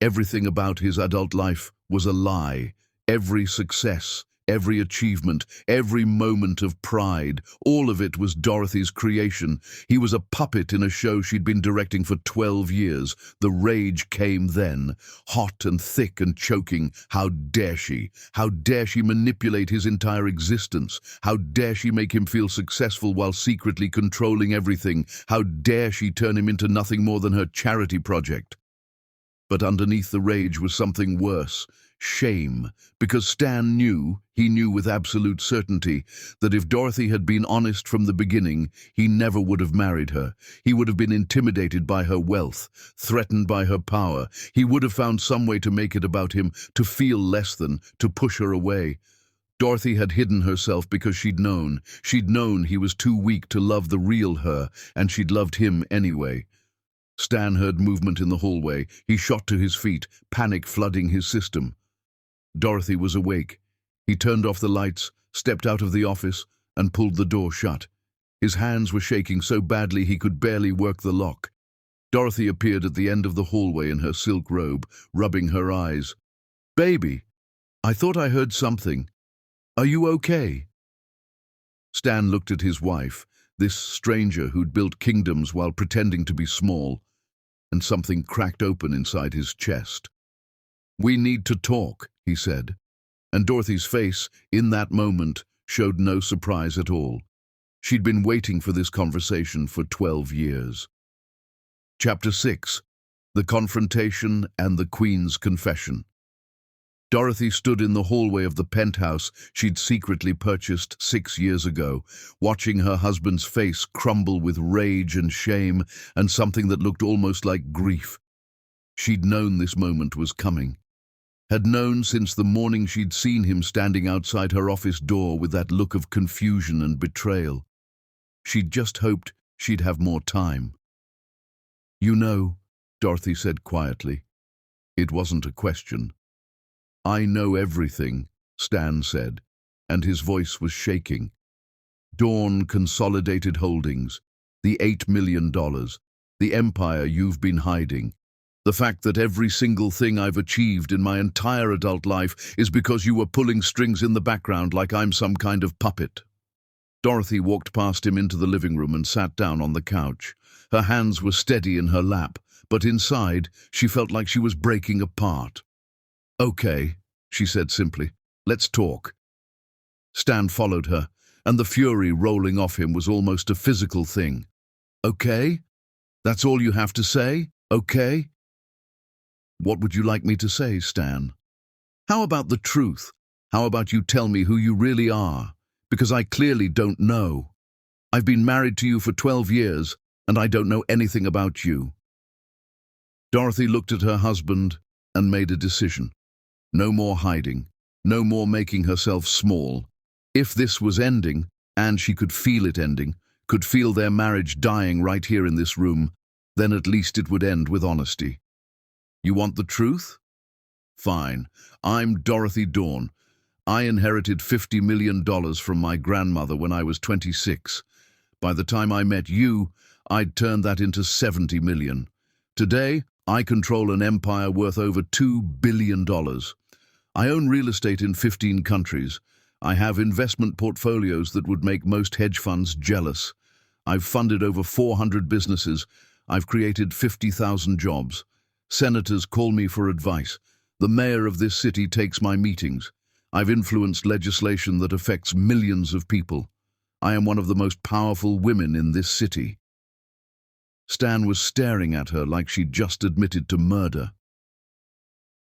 Everything about his adult life was a lie. Every success, every achievement, every moment of pride, all of it was Dorothy's creation. He was a puppet in a show she'd been directing for 12 years. The rage came then, hot and thick and choking. How dare she? How dare she manipulate his entire existence? How dare she make him feel successful while secretly controlling everything? How dare she turn him into nothing more than her charity project? But underneath the rage was something worse, shame, because Stan knew, he knew with absolute certainty, that if Dorothy had been honest from the beginning, he never would have married her. He would have been intimidated by her wealth, threatened by her power. He would have found some way to make it about him, to feel less than, to push her away. Dorothy had hidden herself because she'd known he was too weak to love the real her, and she'd loved him anyway. Stan heard movement in the hallway. He shot to his feet, panic flooding his system. Dorothy was awake. He turned off the lights, stepped out of the office, and pulled the door shut. His hands were shaking so badly he could barely work the lock. Dorothy appeared at the end of the hallway in her silk robe, rubbing her eyes. "Baby, I thought I heard something. Are you okay?" Stan looked at his wife, this stranger who'd built kingdoms while pretending to be small, and something cracked open inside his chest. "We need to talk," he said, and Dorothy's face, in that moment, showed no surprise at all. She'd been waiting for this conversation for 12 years. Chapter 6. The Confrontation and the Queen's Confession. Dorothy stood in the hallway of the penthouse she'd secretly purchased 6 years ago, watching her husband's face crumble with rage and shame and something that looked almost like grief. She'd known this moment was coming. Had known since the morning she'd seen him standing outside her office door with that look of confusion and betrayal. She'd just hoped she'd have more time. "You know," Dorothy said quietly. It wasn't a question. "I know everything," Stan said. and his voice was shaking. Dawn Consolidated Holdings, the $8 million, the empire you've been hiding. The fact that every single thing I've achieved in my entire adult life is because you were pulling strings in the background like I'm some kind of puppet. Dorothy walked past him into the living room and sat down on the couch. Her hands were steady in her lap, but inside she felt like she was breaking apart. "Okay," she said simply. "Let's talk." Stan followed her, and the fury rolling off him was almost a physical thing. "Okay? That's all you have to say? Okay?" "What would you like me to say, Stan? How about the truth? How about you tell me who you really are? Because I clearly don't know. I've been married to you for 12 years, and I don't know anything about you." Dorothy looked at her husband and made a decision. No more hiding. No more making herself small. If this was ending, and she could feel it ending, could feel their marriage dying right here in this room, then at least it would end with honesty. "You want the truth? Fine. I'm Dorothy Dawn. I inherited $50 million from my grandmother when I was 26. By the time I met you, I'd turned that into 70 million. Today, I control an empire worth over $2 billion. I own real estate in 15 countries. I have investment portfolios that would make most hedge funds jealous. I've funded over 400 businesses. I've created 50,000 jobs. Senators call me for advice. The mayor of this city takes my meetings. I've influenced legislation that affects millions of people. I am one of the most powerful women in this city." Stan was staring at her like she'd just admitted to murder.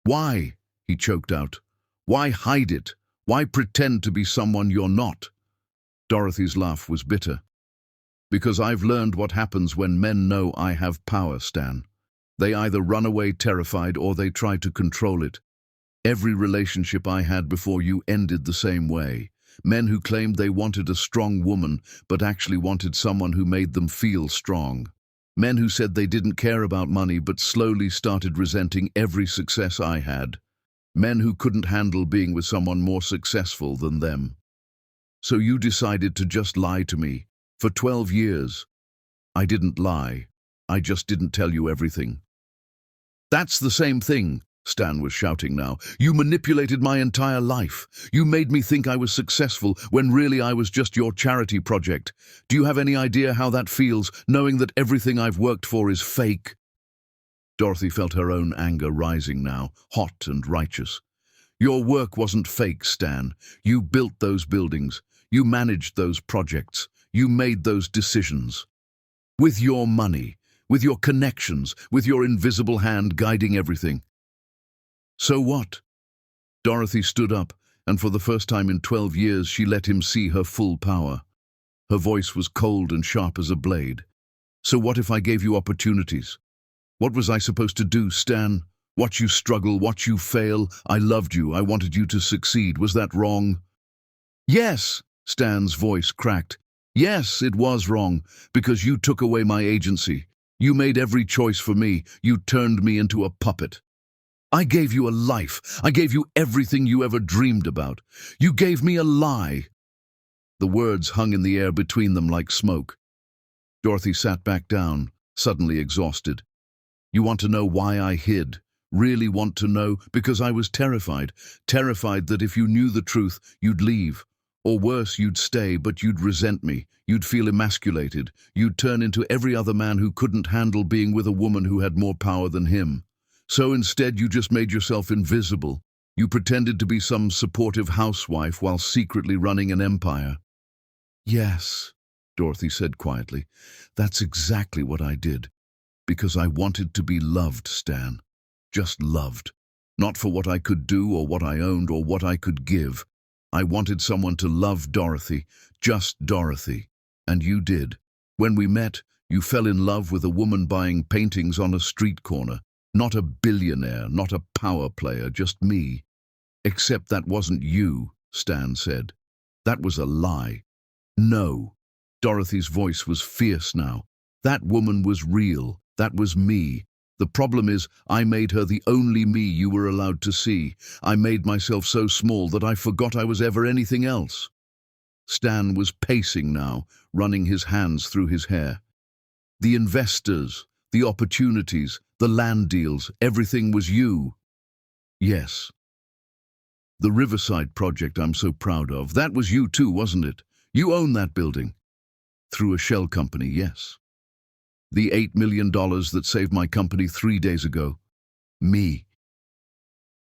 "Why?" he choked out. "Why hide it? Why pretend to be someone you're not?" Dorothy's laugh was bitter. "Because I've learned what happens when men know I have power, Stan. They either run away terrified or they try to control it. Every relationship I had before you ended the same way. Men who claimed they wanted a strong woman, but actually wanted someone who made them feel strong. Men who said they didn't care about money, but slowly started resenting every success I had. Men who couldn't handle being with someone more successful than them. So you decided to just lie to me. For 12 years. I didn't lie. I just didn't tell you everything." "That's the same thing," Stan was shouting now. "You manipulated my entire life. You made me think I was successful when really I was just your charity project. Do you have any idea how that feels, knowing that everything I've worked for is fake?" Dorothy felt her own anger rising now, hot and righteous. "Your work wasn't fake, Stan. You built those buildings. You managed those projects. You made those decisions. With your money, with your connections, with your invisible hand guiding everything. So what?" Dorothy stood up, and for the first time in 12 years she let him see her full power. Her voice was cold and sharp as a blade. "So what if I gave you opportunities? What was I supposed to do, Stan? Watch you struggle, watch you fail? I loved you, I wanted you to succeed. Was that wrong?" "Yes," Stan's voice cracked. "Yes, it was wrong, because you took away my agency. You made every choice for me. You turned me into a puppet. I gave you a life. I gave you everything you ever dreamed about. You gave me a lie." The words hung in the air between them like smoke. Dorothy sat back down, suddenly exhausted. "You want to know why I hid? Really want to know? Because I was terrified. Terrified that if you knew the truth, you'd leave. Or worse, you'd stay, but you'd resent me. You'd feel emasculated. You'd turn into every other man who couldn't handle being with a woman who had more power than him. So instead you just made yourself invisible. You pretended to be some supportive housewife while secretly running an empire." "Yes," Dorothy said quietly, "that's exactly what I did. Because I wanted to be loved, Stan. Just loved. Not for what I could do or what I owned or what I could give. I wanted someone to love Dorothy, just Dorothy. And you did. When we met, you fell in love with a woman buying paintings on a street corner. Not a billionaire, not a power player, just me. Except that wasn't you," Stan said. "That was a lie." "No." Dorothy's voice was fierce now. "That woman was real. That was me. The problem is, I made her the only me you were allowed to see. I made myself so small that I forgot I was ever anything else." Stan was pacing now, running his hands through his hair. "The investors, the opportunities, the land deals, everything was you." "Yes. The Riverside project I'm so proud of, that was you too, wasn't it? You own that building." "Through a shell company, yes." "The $8 million that saved my company 3 days ago. Me.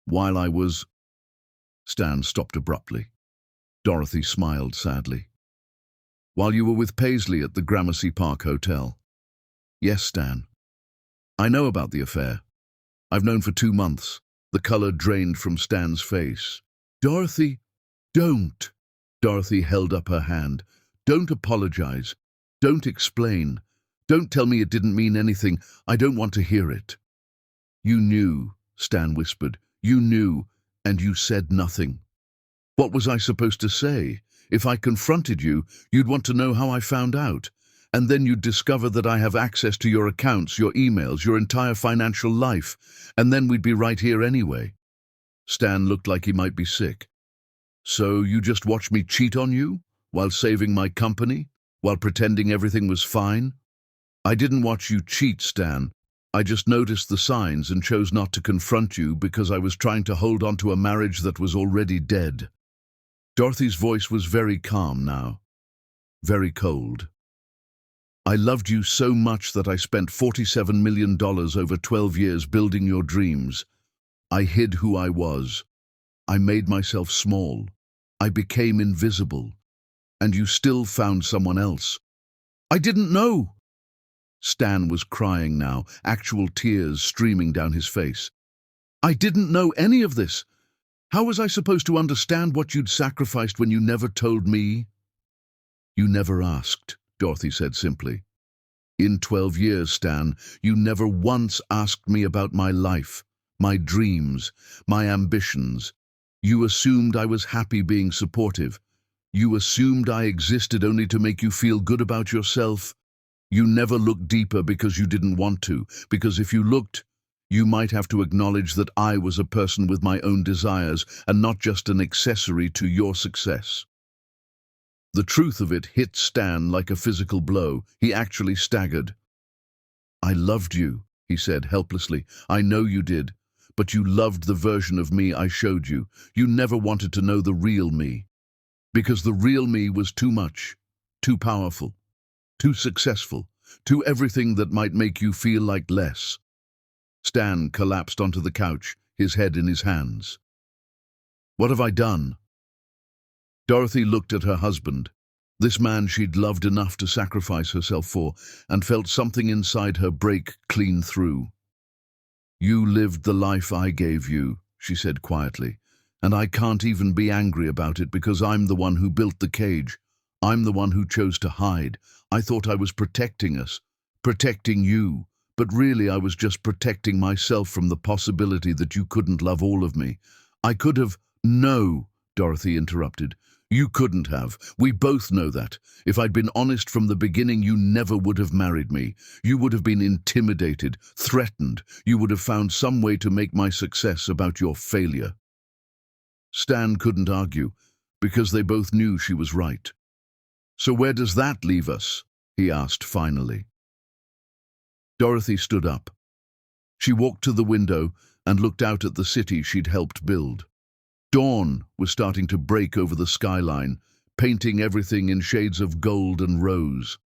While I was—" Stan stopped abruptly. Dorothy smiled sadly. "While you were with Paisley at the Gramercy Park Hotel." "Yes, Stan. I know about the affair. I've known for 2 months." The color drained from Stan's face. "Dorothy, don't." Dorothy held up her hand. "Don't apologize. Don't explain. Don't tell me it didn't mean anything. I don't want to hear it." "You knew," Stan whispered. "You knew, and you said nothing." "What was I supposed to say? If I confronted you, you'd want to know how I found out. And then you'd discover that I have access to your accounts, your emails, your entire financial life. And then we'd be right here anyway." Stan looked like he might be sick. "So you just watched me cheat on you? While saving my company? While pretending everything was fine?" "I didn't watch you cheat, Stan. I just noticed the signs and chose not to confront you because I was trying to hold on to a marriage that was already dead." Dorothy's voice was very calm now, very cold. "I loved you so much that I spent $47 million over 12 years building your dreams. I hid who I was. I made myself small. I became invisible. And you still found someone else." "I didn't know." Stan was crying now, actual tears streaming down his face. "I didn't know any of this. How was I supposed to understand what you'd sacrificed when you never told me?" "You never asked," Dorothy said simply. "In 12 years, Stan, you never once asked me about my life, my dreams, my ambitions. You assumed I was happy being supportive. You assumed I existed only to make you feel good about yourself. You never looked deeper because you didn't want to, because if you looked, you might have to acknowledge that I was a person with my own desires and not just an accessory to your success." The truth of it hit Stan like a physical blow. He actually staggered. "I loved you," he said helplessly. "I know you did. But you loved the version of me I showed you. You never wanted to know the real me. Because the real me was too much, too powerful, too successful, too everything that might make you feel like less." Stan collapsed onto the couch, his head in his hands. "What have I done?" Dorothy looked at her husband, this man she'd loved enough to sacrifice herself for, and felt something inside her break clean through. "You lived the life I gave you," she said quietly, "and I can't even be angry about it because I'm the one who built the cage. I'm the one who chose to hide. I thought I was protecting us, protecting you, but really I was just protecting myself from the possibility that you couldn't love all of me. I could have—" "No," Dorothy interrupted. "You couldn't have. We both know that. If I'd been honest from the beginning, you never would have married me. You would have been intimidated, threatened. You would have found some way to make my success about your failure." Stan couldn't argue, because they both knew she was right. "So where does that leave us?" he asked finally. Dorothy stood up. She walked to the window and looked out at the city she'd helped build. Dawn was starting to break over the skyline, painting everything in shades of gold and rose.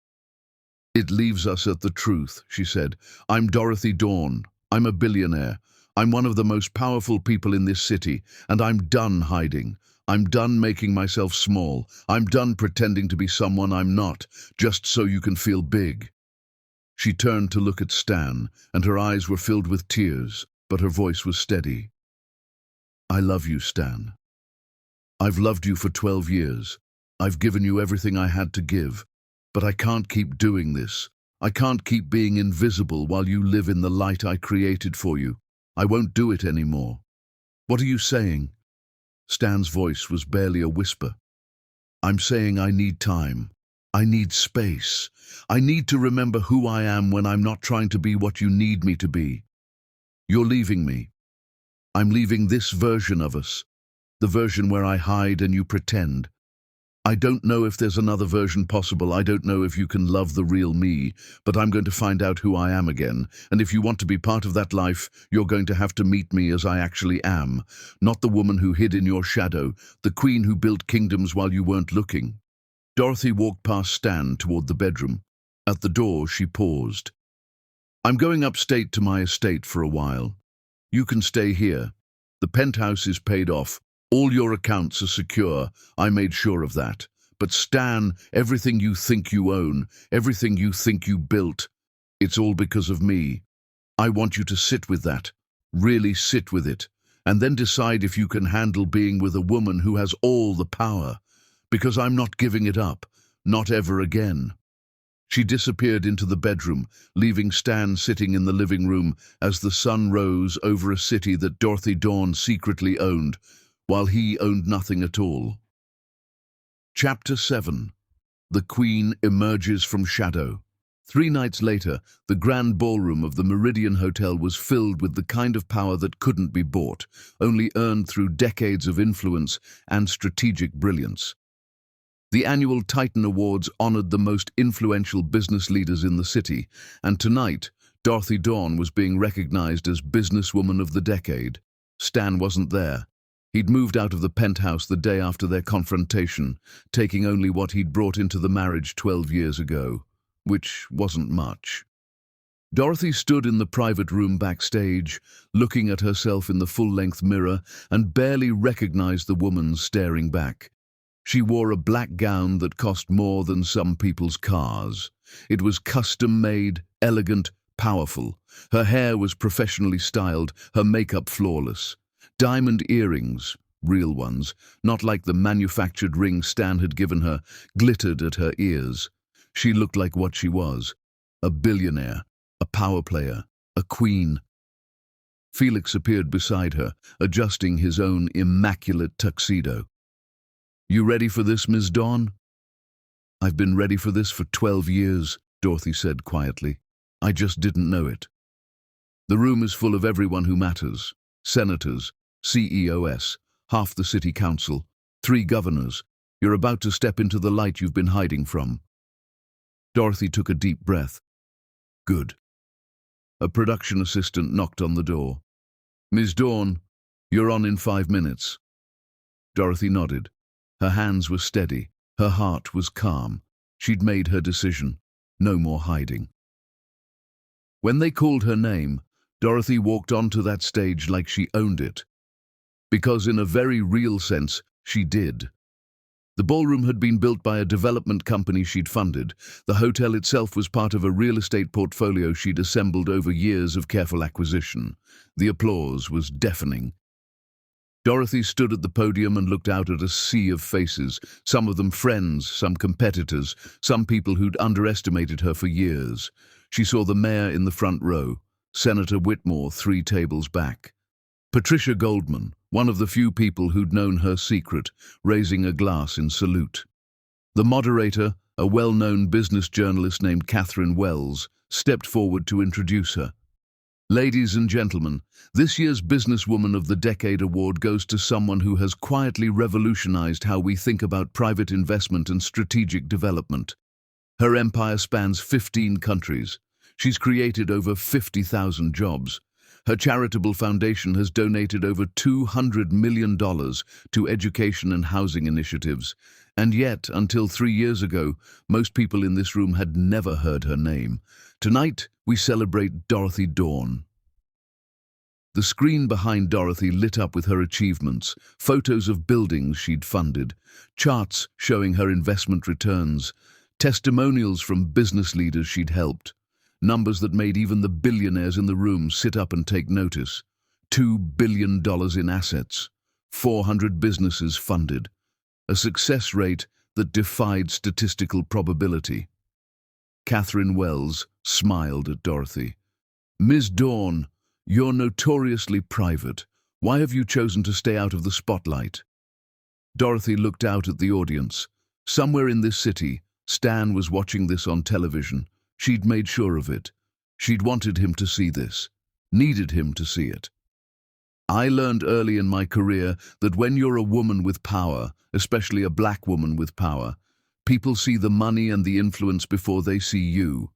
"It leaves us at the truth," she said. "I'm Dorothy Dawn. I'm a billionaire. I'm one of the most powerful people in this city, and I'm done hiding. I'm done making myself small. I'm done pretending to be someone I'm not, just so you can feel big." She turned to look at Stan, and her eyes were filled with tears, but her voice was steady. "I love you, Stan. I've loved you for 12 years. I've given you everything I had to give. But I can't keep doing this. I can't keep being invisible while you live in the light I created for you. I won't do it anymore." "What are you saying?" Stan's voice was barely a whisper. "I'm saying I need time. I need space. I need to remember who I am when I'm not trying to be what you need me to be. You're leaving me. I'm leaving this version of us, the version where I hide and you pretend. I don't know if there's another version possible. I don't know if you can love the real me, but I'm going to find out who I am again. And if you want to be part of that life, you're going to have to meet me as I actually am. Not the woman who hid in your shadow, the queen who built kingdoms while you weren't looking. Dorothy walked past Stan toward the bedroom. At the door, she paused. I'm going upstate to my estate for a while. You can stay here. The penthouse is paid off. All your accounts are secure. I made sure of that. But Stan, everything you think you own, everything you think you built, it's all because of me. I want you to sit with that. Really sit with it. And then decide if you can handle being with a woman who has all the power. Because I'm not giving it up. Not ever again. She disappeared into the bedroom, leaving Stan sitting in the living room as the sun rose over a city that Dorothy Dawn secretly owned, while he owned nothing at all. Chapter 7. The Queen Emerges from Shadow. 3 nights later, the grand ballroom of the Meridian Hotel was filled with the kind of power that couldn't be bought, only earned through decades of influence and strategic brilliance. The annual Titan Awards honored the most influential business leaders in the city, and tonight, Dorothy Dawn was being recognized as Businesswoman of the Decade. Stan wasn't there. He'd moved out of the penthouse the day after their confrontation, taking only what he'd brought into the marriage 12 years ago, which wasn't much. Dorothy stood in the private room backstage, looking at herself in the full-length mirror, and barely recognized the woman staring back. She wore a black gown that cost more than some people's cars. It was custom-made, elegant, powerful. Her hair was professionally styled, her makeup flawless. Diamond earrings, real ones, not like the manufactured ring Stan had given her, glittered at her ears. She looked like what she was, a billionaire, a power player, a queen. Felix appeared beside her, adjusting his own immaculate tuxedo. You ready for this, Ms. Dawn? I've been ready for this for 12 years, Dorothy said quietly. I just didn't know it. The room is full of everyone who matters. Senators, CEOs, half the city council, 3 governors. You're about to step into the light you've been hiding from. Dorothy took a deep breath. Good. A production assistant knocked on the door. Ms. Dawn, you're on in 5 minutes. Dorothy nodded. Her hands were steady. Her heart was calm. She'd made her decision. No more hiding. When they called her name, Dorothy walked onto that stage like she owned it. Because in a very real sense, she did. The ballroom had been built by a development company she'd funded. The hotel itself was part of a real estate portfolio she'd assembled over years of careful acquisition. The applause was deafening. Dorothy stood at the podium and looked out at a sea of faces, some of them friends, some competitors, some people who'd underestimated her for years. She saw the mayor in the front row, Senator Whitmore 3 tables back. Patricia Goldman, one of the few people who'd known her secret, raising a glass in salute. The moderator, a well-known business journalist named Catherine Wells, stepped forward to introduce her. Ladies and gentlemen, this year's Businesswoman of the Decade award goes to someone who has quietly revolutionized how we think about private investment and strategic development. Her empire spans 15 countries. She's created over 50,000 jobs. Her charitable foundation has donated over $200 million to education and housing initiatives. And yet, until 3 years ago, most people in this room had never heard her name. Tonight, we celebrate Dorothy Dawn. The screen behind Dorothy lit up with her achievements, photos of buildings she'd funded, charts showing her investment returns, testimonials from business leaders she'd helped, numbers that made even the billionaires in the room sit up and take notice. $2 billion in assets, 400 businesses funded, a success rate that defied statistical probability. Catherine Wells smiled at Dorothy. Ms. Dawn, you're notoriously private. Why have you chosen to stay out of the spotlight? Dorothy looked out at the audience. Somewhere in this city, Stan was watching this on television. She'd made sure of it. She'd wanted him to see this. needed him to see it. I learned early in my career that when you're a woman with power, especially a black woman with power, people see the money and the influence before they see you.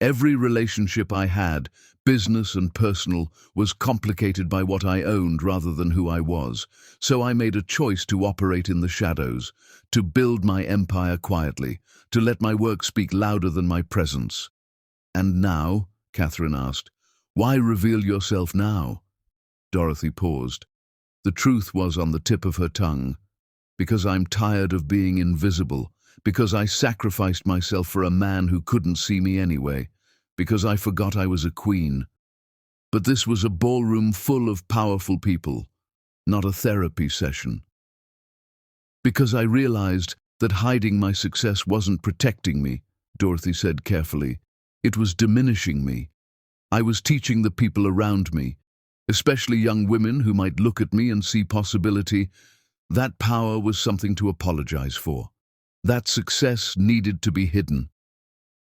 Every relationship I had, business and personal, was complicated by what I owned rather than who I was. So I made a choice to operate in the shadows, to build my empire quietly, to let my work speak louder than my presence. And now, Catherine asked, why reveal yourself now? Dorothy paused. The truth was on the tip of her tongue. Because I'm tired of being invisible. Because I sacrificed myself for a man who couldn't see me anyway. Because I forgot I was a queen. But this was a ballroom full of powerful people, not a therapy session. Because I realized that hiding my success wasn't protecting me, Dorothy said carefully. It was diminishing me. I was teaching the people around me, especially young women who might look at me and see possibility, that power was something to apologize for. That success needed to be hidden.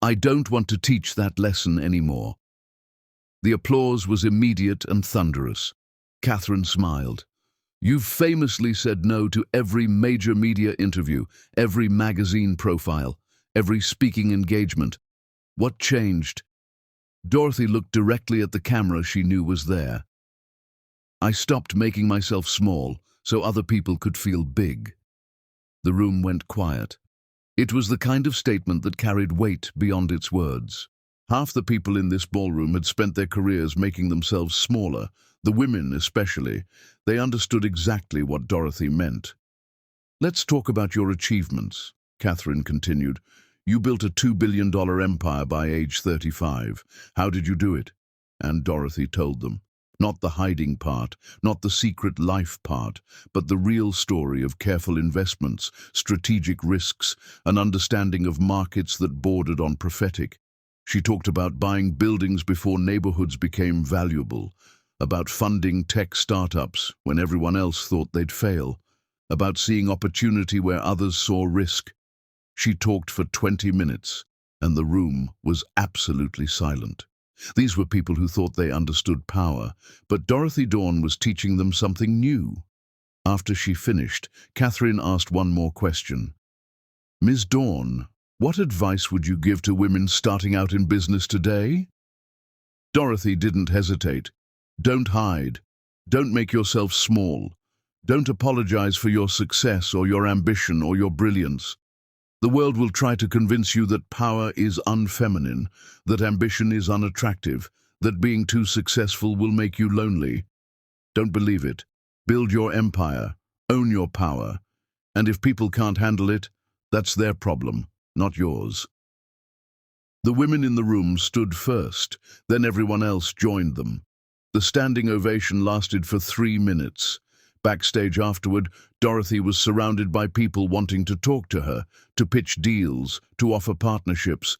I don't want to teach that lesson anymore. The applause was immediate and thunderous. Catherine smiled. You've famously said no to every major media interview, every magazine profile, every speaking engagement. What changed? Dorothy looked directly at the camera she knew was there. I stopped making myself small so other people could feel big. The room went quiet. It was the kind of statement that carried weight beyond its words. Half the people in this ballroom had spent their careers making themselves smaller, the women especially. They understood exactly what Dorothy meant. Let's talk about your achievements, Catherine continued. You built a $2 billion empire by age 35. How did you do it? And Dorothy told them. Not the hiding part, not the secret life part, but the real story of careful investments, strategic risks, an understanding of markets that bordered on prophetic. She talked about buying buildings before neighborhoods became valuable, about funding tech startups when everyone else thought they'd fail, about seeing opportunity where others saw risk. She talked for 20 minutes, and the room was absolutely silent. These were people who thought they understood power, but Dorothy Dawn was teaching them something new. After she finished, Catherine asked one more question. Ms. Dawn, what advice would you give to women starting out in business today? Dorothy didn't hesitate. Don't hide. Don't make yourself small. Don't apologize for your success or your ambition or your brilliance. The world will try to convince you that power is unfeminine, that ambition is unattractive, that being too successful will make you lonely. Don't believe it. Build your empire. Own your power. And if people can't handle it, that's their problem, not yours. The women in the room stood first, then everyone else joined them. The standing ovation lasted for 3 minutes. Backstage afterward, Dorothy was surrounded by people wanting to talk to her, to pitch deals, to offer partnerships.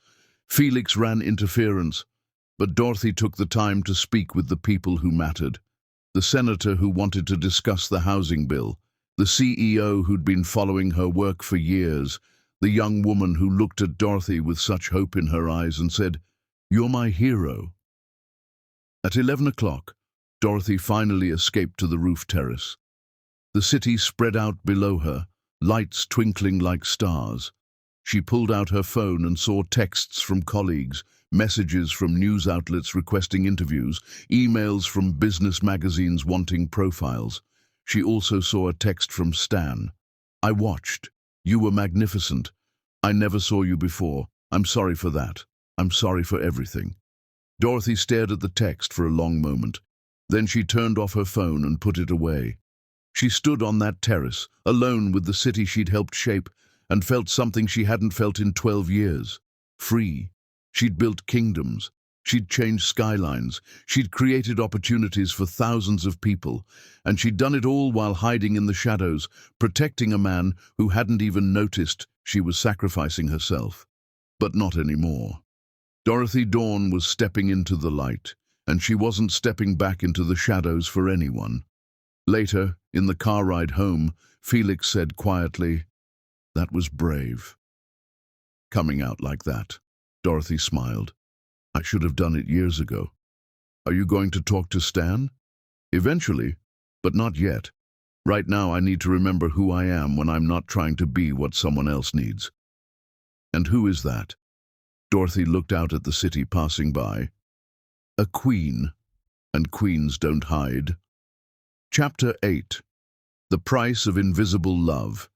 Felix ran interference, but Dorothy took the time to speak with the people who mattered. The senator who wanted to discuss the housing bill, the CEO who'd been following her work for years, the young woman who looked at Dorothy with such hope in her eyes and said, "You're my hero." At 11 o'clock, Dorothy finally escaped to the roof terrace. The city spread out below her, lights twinkling like stars. She pulled out her phone and saw texts from colleagues, messages from news outlets requesting interviews, emails from business magazines wanting profiles. She also saw a text from Stan. "I watched. You were magnificent. I never saw you before. I'm sorry for that. I'm sorry for everything." Dorothy stared at the text for a long moment. Then she turned off her phone and put it away. She stood on that terrace, alone with the city she'd helped shape, and felt something she hadn't felt in 12 years. Free. She'd built kingdoms. She'd changed skylines. She'd created opportunities for thousands of people. And she'd done it all while hiding in the shadows, protecting a man who hadn't even noticed she was sacrificing herself. But not anymore. Dorothy Dawn was stepping into the light, and she wasn't stepping back into the shadows for anyone. Later, in the car ride home, Felix said quietly, "That was brave." Coming out like that, Dorothy smiled. "I should have done it years ago." Are you going to talk to Stan? Eventually, but not yet. Right now I need to remember who I am when I'm not trying to be what someone else needs. And who is that? Dorothy looked out at the city passing by. A queen, and queens don't hide. Chapter 8. The Price of Invisible Love.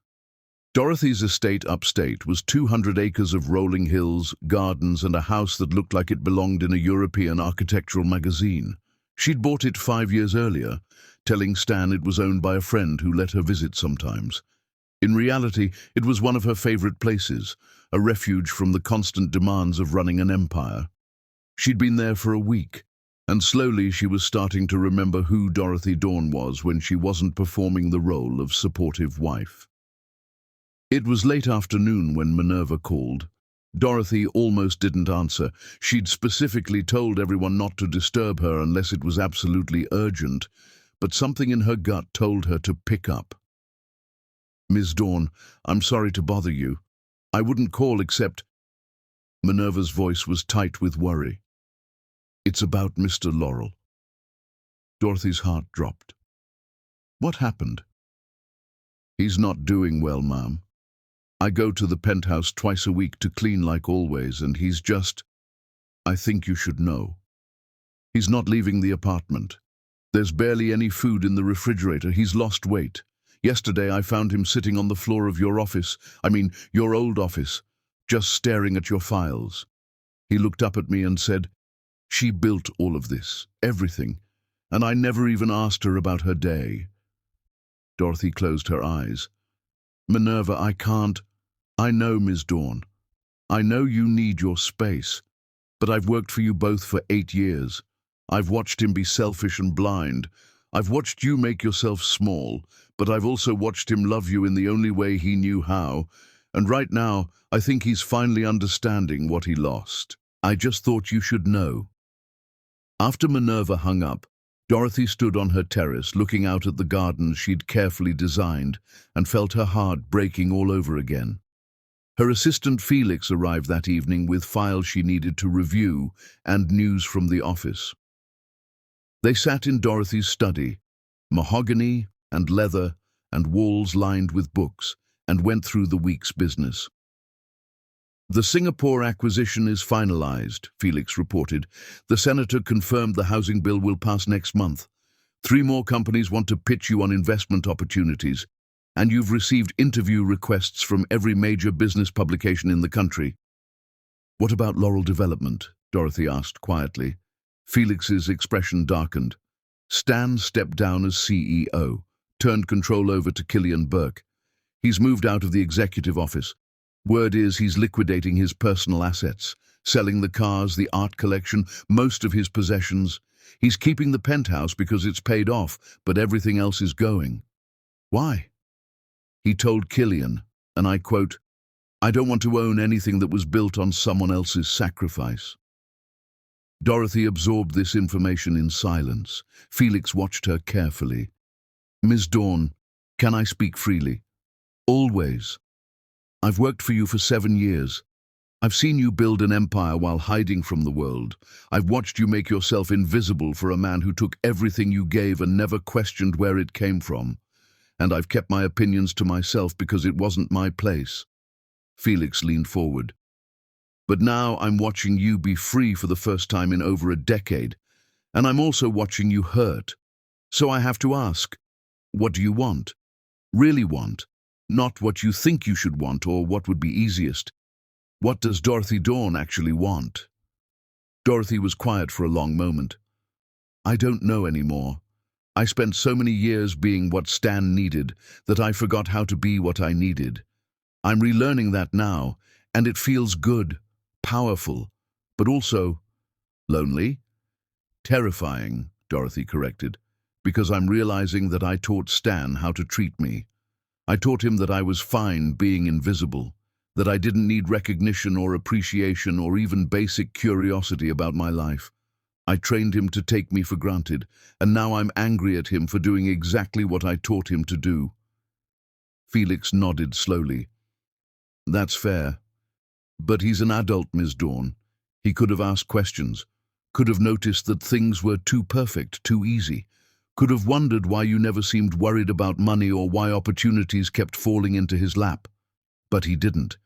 Dorothy's estate upstate was 200 acres of rolling hills, gardens, and a house that looked like it belonged in a European architectural magazine. She'd bought it 5 years earlier, telling Stan it was owned by a friend who let her visit sometimes. In reality, it was one of her favorite places, a refuge from the constant demands of running an empire. She'd been there for a week, and slowly she was starting to remember who Dorothy Dawn was when she wasn't performing the role of supportive wife. It was late afternoon when Minerva called. Dorothy almost didn't answer. She'd specifically told everyone not to disturb her unless it was absolutely urgent, but something in her gut told her to pick up. "Miss Dawn, I'm sorry to bother you. I wouldn't call except—" Minerva's voice was tight with worry. "It's about Mr. Laurel." Dorothy's heart dropped. "What happened?" "He's not doing well, ma'am. I go to the penthouse twice a week to clean like always, and he's just— I think you should know. He's not leaving the apartment. There's barely any food in the refrigerator. He's lost weight. Yesterday I found him sitting on the floor of your office, your old office, just staring at your files. He looked up at me and said, 'She built all of this, everything, and I never even asked her about her day.'" Dorothy closed her eyes. "Minerva, I can't. I know, Miss Dawn. I know you need your space, but I've worked for you both for 8 years. I've watched him be selfish and blind. I've watched you make yourself small, but I've also watched him love you in the only way he knew how, and right now I think he's finally understanding what he lost. I just thought you should know." After Minerva hung up, Dorothy stood on her terrace looking out at the gardens she'd carefully designed and felt her heart breaking all over again. Her assistant Felix arrived that evening with files she needed to review and news from the office. They sat in Dorothy's study, mahogany and leather and walls lined with books, and went through the week's business. "The Singapore acquisition is finalized," Felix reported. "The senator confirmed the housing bill will pass next month. 3 more companies want to pitch you on investment opportunities, and you've received interview requests from every major business publication in the country." "What about Laurel Development?" Dorothy asked quietly. Felix's expression darkened. Stan stepped down as CEO, turned control over to Killian Burke. He's moved out of the executive office. Word is he's liquidating his personal assets, selling the cars, the art collection, most of his possessions. He's keeping the penthouse because it's paid off, but everything else is going. Why? He told Killian, and I quote, "I don't want to own anything that was built on someone else's sacrifice." Dorothy absorbed this information in silence. Felix watched her carefully. "Miss Dawn, can I speak freely?" "Always. I've worked for you for 7 years. I've seen you build an empire while hiding from the world. I've watched you make yourself invisible for a man who took everything you gave and never questioned where it came from. And I've kept my opinions to myself because it wasn't my place." Felix leaned forward. "But now I'm watching you be free for the first time in over a decade, and I'm also watching you hurt. So I have to ask, what do you want? Really want? Not what you think you should want or what would be easiest. What does Dorothy Dawn actually want?" Dorothy was quiet for a long moment. "I don't know anymore. I spent so many years being what Stan needed that I forgot how to be what I needed. I'm relearning that now, and it feels good, powerful, but also lonely. Terrifying," Dorothy corrected, "because I'm realizing that I taught Stan how to treat me. I taught him that I was fine being invisible, that I didn't need recognition or appreciation or even basic curiosity about my life. I trained him to take me for granted, and now I'm angry at him for doing exactly what I taught him to do." Felix nodded slowly. "That's fair. But he's an adult, Miss Dawn. He could have asked questions, could have noticed that things were too perfect, too easy, could have wondered why you never seemed worried about money or why opportunities kept falling into his lap. But he didn't,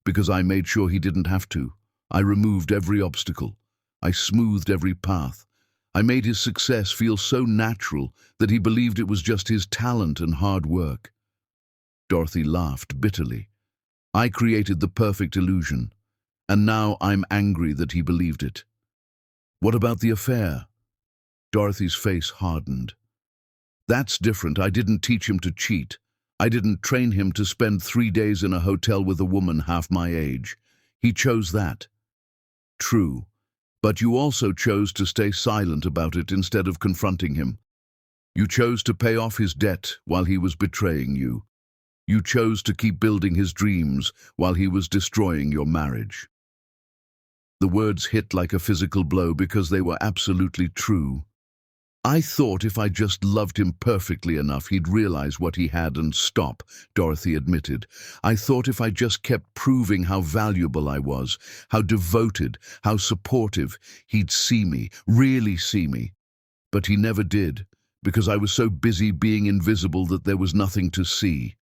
because I made sure he didn't have to. I removed every obstacle. I smoothed every path. I made his success feel so natural that he believed it was just his talent and hard work. Dorothy laughed bitterly. I created the perfect illusion, and now I'm angry that he believed it. What about the affair? Dorothy's face hardened. That's different. I didn't teach him to cheat. I didn't train him to spend 3 days in a hotel with a woman half my age. He chose that. True, but you also chose to stay silent about it instead of confronting him. You chose to pay off his debt while he was betraying you. You chose to keep building his dreams while he was destroying your marriage. The words hit like a physical blow because they were absolutely true. I thought if I just loved him perfectly enough, he'd realize what he had and stop, Dorothy admitted. I thought if I just kept proving how valuable I was, how devoted, how supportive, he'd see me, really see me. But he never did, because I was so busy being invisible that there was nothing to see.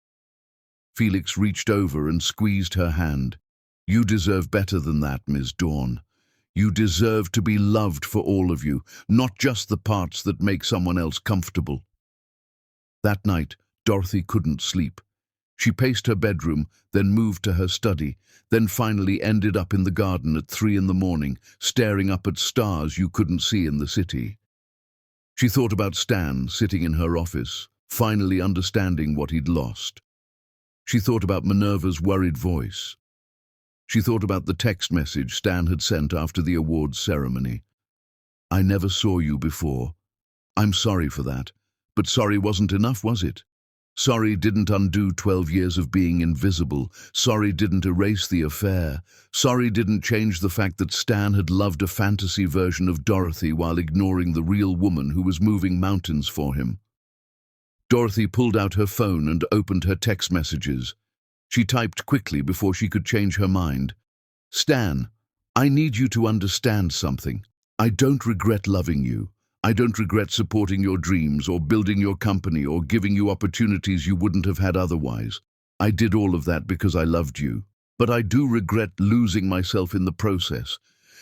Felix reached over and squeezed her hand. You deserve better than that, Ms. Dawn. You deserve to be loved for all of you, not just the parts that make someone else comfortable. That night, Dorothy couldn't sleep. She paced her bedroom, then moved to her study, then finally ended up in the garden at 3 in the morning, staring up at stars you couldn't see in the city. She thought about Stan sitting in her office, finally understanding what he'd lost. She thought about Minerva's worried voice. She thought about the text message Stan had sent after the awards ceremony. I never saw you before. I'm sorry for that. But sorry wasn't enough, was it? Sorry didn't undo 12 years of being invisible. Sorry didn't erase the affair. Sorry didn't change the fact that Stan had loved a fantasy version of Dorothy while ignoring the real woman who was moving mountains for him. Dorothy pulled out her phone and opened her text messages. She typed quickly before she could change her mind. Stan, I need you to understand something. I don't regret loving you. I don't regret supporting your dreams or building your company or giving you opportunities you wouldn't have had otherwise. I did all of that because I loved you. But I do regret losing myself in the process.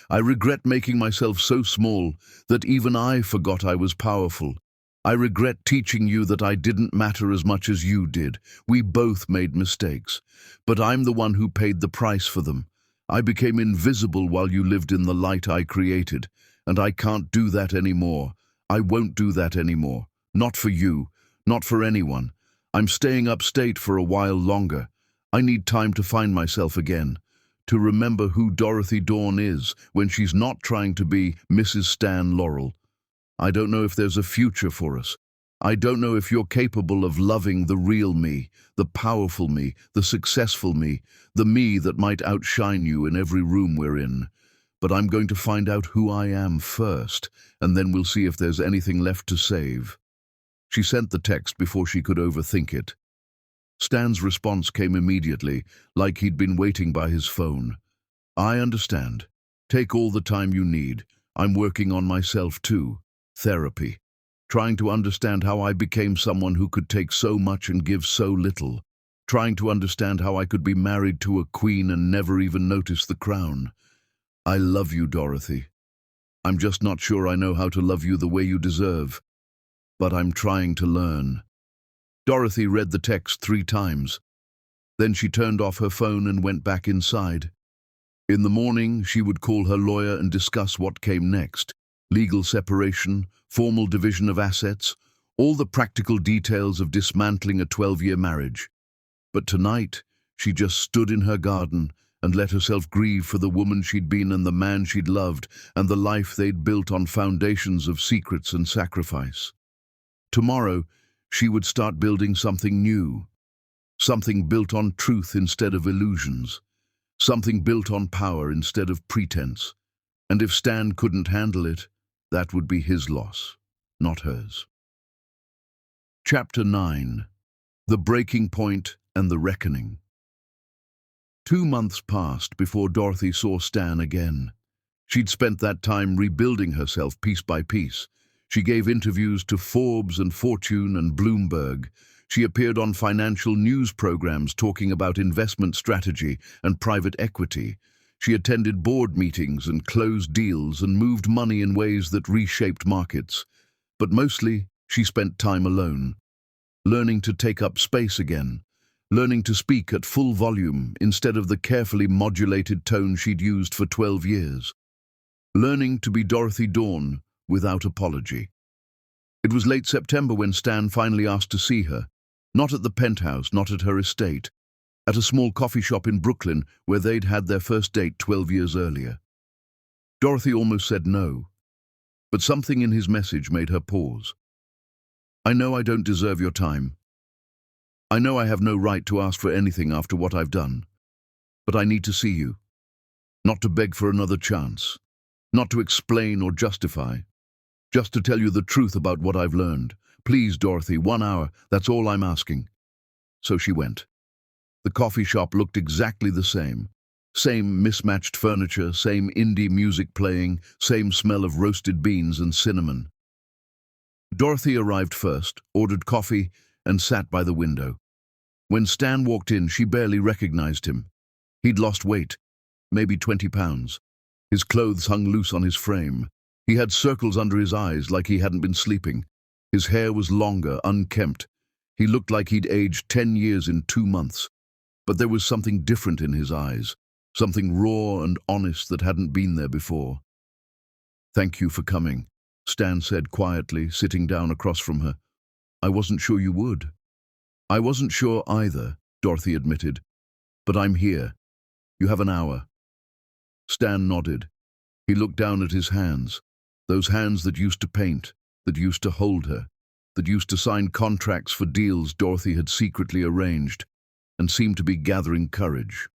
I regret making myself so small that even I forgot I was powerful. I regret teaching you that I didn't matter as much as you did. We both made mistakes, but I'm the one who paid the price for them. I became invisible while you lived in the light I created, and I can't do that anymore. I won't do that anymore. Not for you, not for anyone. I'm staying upstate for a while longer. I need time to find myself again, to remember who Dorothy Dawn is when she's not trying to be Mrs. Stan Laurel. I don't know if there's a future for us. I don't know if you're capable of loving the real me, the powerful me, the successful me, the me that might outshine you in every room we're in. But I'm going to find out who I am first, and then we'll see if there's anything left to save. She sent the text before she could overthink it. Stan's response came immediately, like he'd been waiting by his phone. I understand. Take all the time you need. I'm working on myself too. Therapy. Trying to understand how I became someone who could take so much and give so little. Trying to understand how I could be married to a queen and never even notice the crown. I love you, Dorothy. I'm just not sure I know how to love you the way you deserve. But I'm trying to learn. Dorothy read the text 3 times. Then she turned off her phone and went back inside. In the morning, she would call her lawyer and discuss what came next. Legal separation, formal division of assets, all the practical details of dismantling a 12-year marriage. But tonight, she just stood in her garden and let herself grieve for the woman she'd been and the man she'd loved and the life they'd built on foundations of secrets and sacrifice. Tomorrow, she would start building something new, something built on truth instead of illusions, something built on power instead of pretense. And if Stan couldn't handle it, that would be his loss, not hers. Chapter 9. The Breaking Point and the Reckoning. 2 months passed before Dorothy saw Stan again. She'd spent that time rebuilding herself piece by piece. She gave interviews to Forbes and Fortune and Bloomberg. She appeared on financial news programs talking about investment strategy and private equity. She attended board meetings and closed deals and moved money in ways that reshaped markets. But mostly, she spent time alone, learning to take up space again, learning to speak at full volume instead of the carefully modulated tone she'd used for 12 years, learning to be Dorothy Dawn without apology. It was late September when Stan finally asked to see her, not at the penthouse, not at her estate, at a small coffee shop in Brooklyn where they'd had their first date 12 years earlier. Dorothy almost said no, but something in his message made her pause. "I know I don't deserve your time. I know I have no right to ask for anything after what I've done, but I need to see you. Not to beg for another chance, not to explain or justify, just to tell you the truth about what I've learned. Please, Dorothy, 1 hour, that's all I'm asking." So she went. The coffee shop looked exactly the same. Same mismatched furniture, same indie music playing, same smell of roasted beans and cinnamon. Dorothy arrived first, ordered coffee, and sat by the window. When Stan walked in, she barely recognized him. He'd lost weight, maybe 20 pounds. His clothes hung loose on his frame. He had circles under his eyes like he hadn't been sleeping. His hair was longer, unkempt. He looked like he'd aged 10 years in 2 months. But there was something different in his eyes, something raw and honest that hadn't been there before. "Thank you for coming," Stan said quietly, sitting down across from her. "I wasn't sure you would." "I wasn't sure either," Dorothy admitted. "But I'm here. You have an hour." Stan nodded. He looked down at his hands, those hands that used to paint, that used to hold her, that used to sign contracts for deals Dorothy had secretly arranged, and seemed to be gathering courage.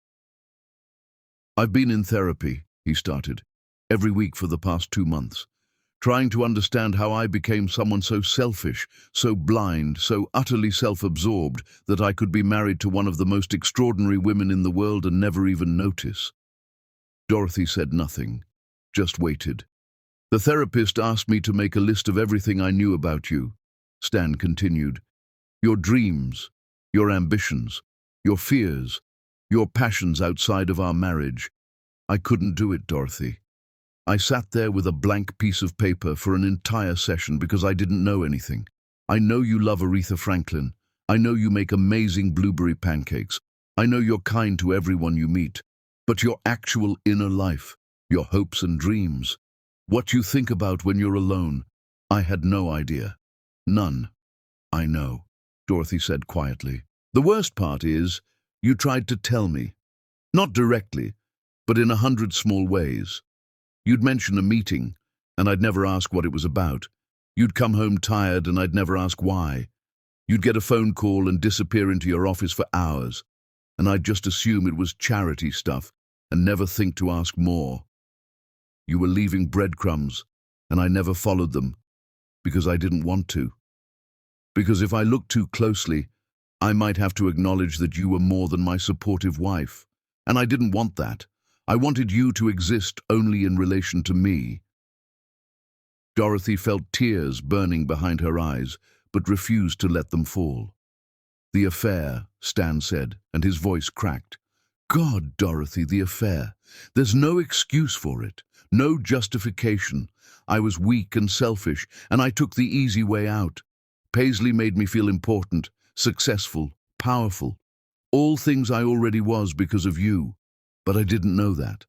"I've been in therapy," he started, "every week for the past 2 months, trying to understand how I became someone so selfish, so blind, so utterly self-absorbed that I could be married to one of the most extraordinary women in the world and never even notice." Dorothy said nothing, just waited. "The therapist asked me to make a list of everything I knew about you," Stan continued. "Your dreams, your ambitions, your fears, your passions outside of our marriage. I couldn't do it, Dorothy. I sat there with a blank piece of paper for an entire session because I didn't know anything. I know you love Aretha Franklin. I know you make amazing blueberry pancakes. I know you're kind to everyone you meet. But your actual inner life, your hopes and dreams, what you think about when you're alone, I had no idea. None." "I know," Dorothy said quietly. "The worst part is, you tried to tell me. Not directly, but in 100 small ways. You'd mention a meeting, and I'd never ask what it was about. You'd come home tired, and I'd never ask why. You'd get a phone call and disappear into your office for hours, and I'd just assume it was charity stuff and never think to ask more. You were leaving breadcrumbs, and I never followed them, because I didn't want to. Because if I looked too closely, I might have to acknowledge that you were more than my supportive wife, and I didn't want that. I wanted you to exist only in relation to me." Dorothy felt tears burning behind her eyes, but refused to let them fall. "The affair," Stan said, and his voice cracked. "God, Dorothy, the affair. There's no excuse for it, no justification. I was weak and selfish, and I took the easy way out. Paisley made me feel important, successful, powerful. All things I already was because of you, but I didn't know that.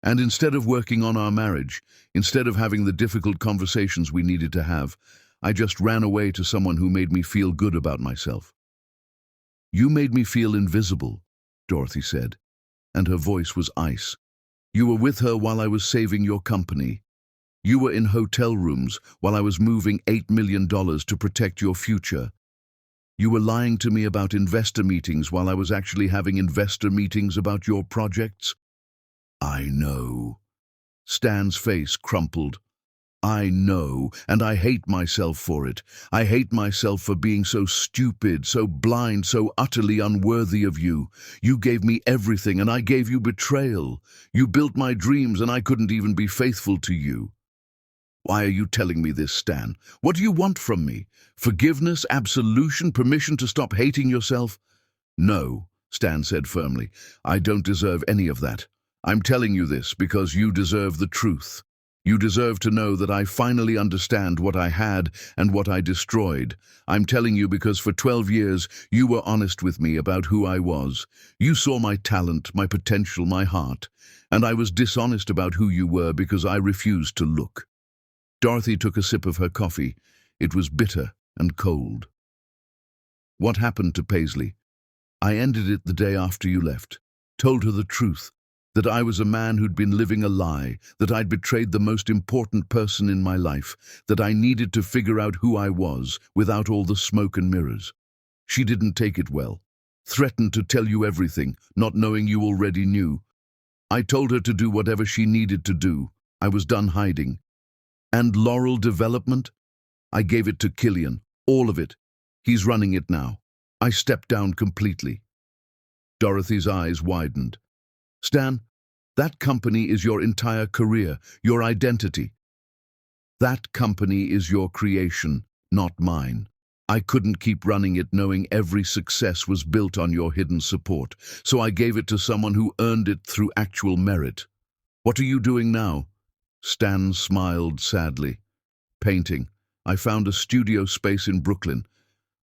And instead of working on our marriage, instead of having the difficult conversations we needed to have, I just ran away to someone who made me feel good about myself." "You made me feel invisible," Dorothy said, and her voice was ice. "You were with her while I was saving your company. You were in hotel rooms while I was moving $8 million to protect your future. You were lying to me about investor meetings while I was actually having investor meetings about your projects." "I know." Stan's face crumpled. I know, and I hate myself for it. I hate myself for being so stupid, so blind, so utterly unworthy of you. You gave me everything, and I gave you betrayal. You built my dreams, and I couldn't even be faithful to you. Why are you telling me this, Stan? What do you want from me? Forgiveness, absolution, permission to stop hating yourself? No, Stan said firmly. I don't deserve any of that. I'm telling you this because you deserve the truth. You deserve to know that I finally understand what I had and what I destroyed. I'm telling you because for 12 years you were honest with me about who I was. You saw my talent, my potential, my heart. And I was dishonest about who you were because I refused to look. Dorothy took a sip of her coffee. It was bitter and cold. What happened to Paisley? I ended it the day after you left. Told her the truth, that I was a man who'd been living a lie, that I'd betrayed the most important person in my life, that I needed to figure out who I was without all the smoke and mirrors. She didn't take it well. Threatened to tell you everything, not knowing you already knew. I told her to do whatever she needed to do. I was done hiding. And Laurel Development? I gave it to Killian, all of it. He's running it now. I stepped down completely. Dorothy's eyes widened. Stan, that company is your entire career, your identity. That company is your creation, not mine. I couldn't keep running it knowing every success was built on your hidden support, so I gave it to someone who earned it through actual merit. What are you doing now? Stan smiled sadly. Painting. I found a studio space in Brooklyn.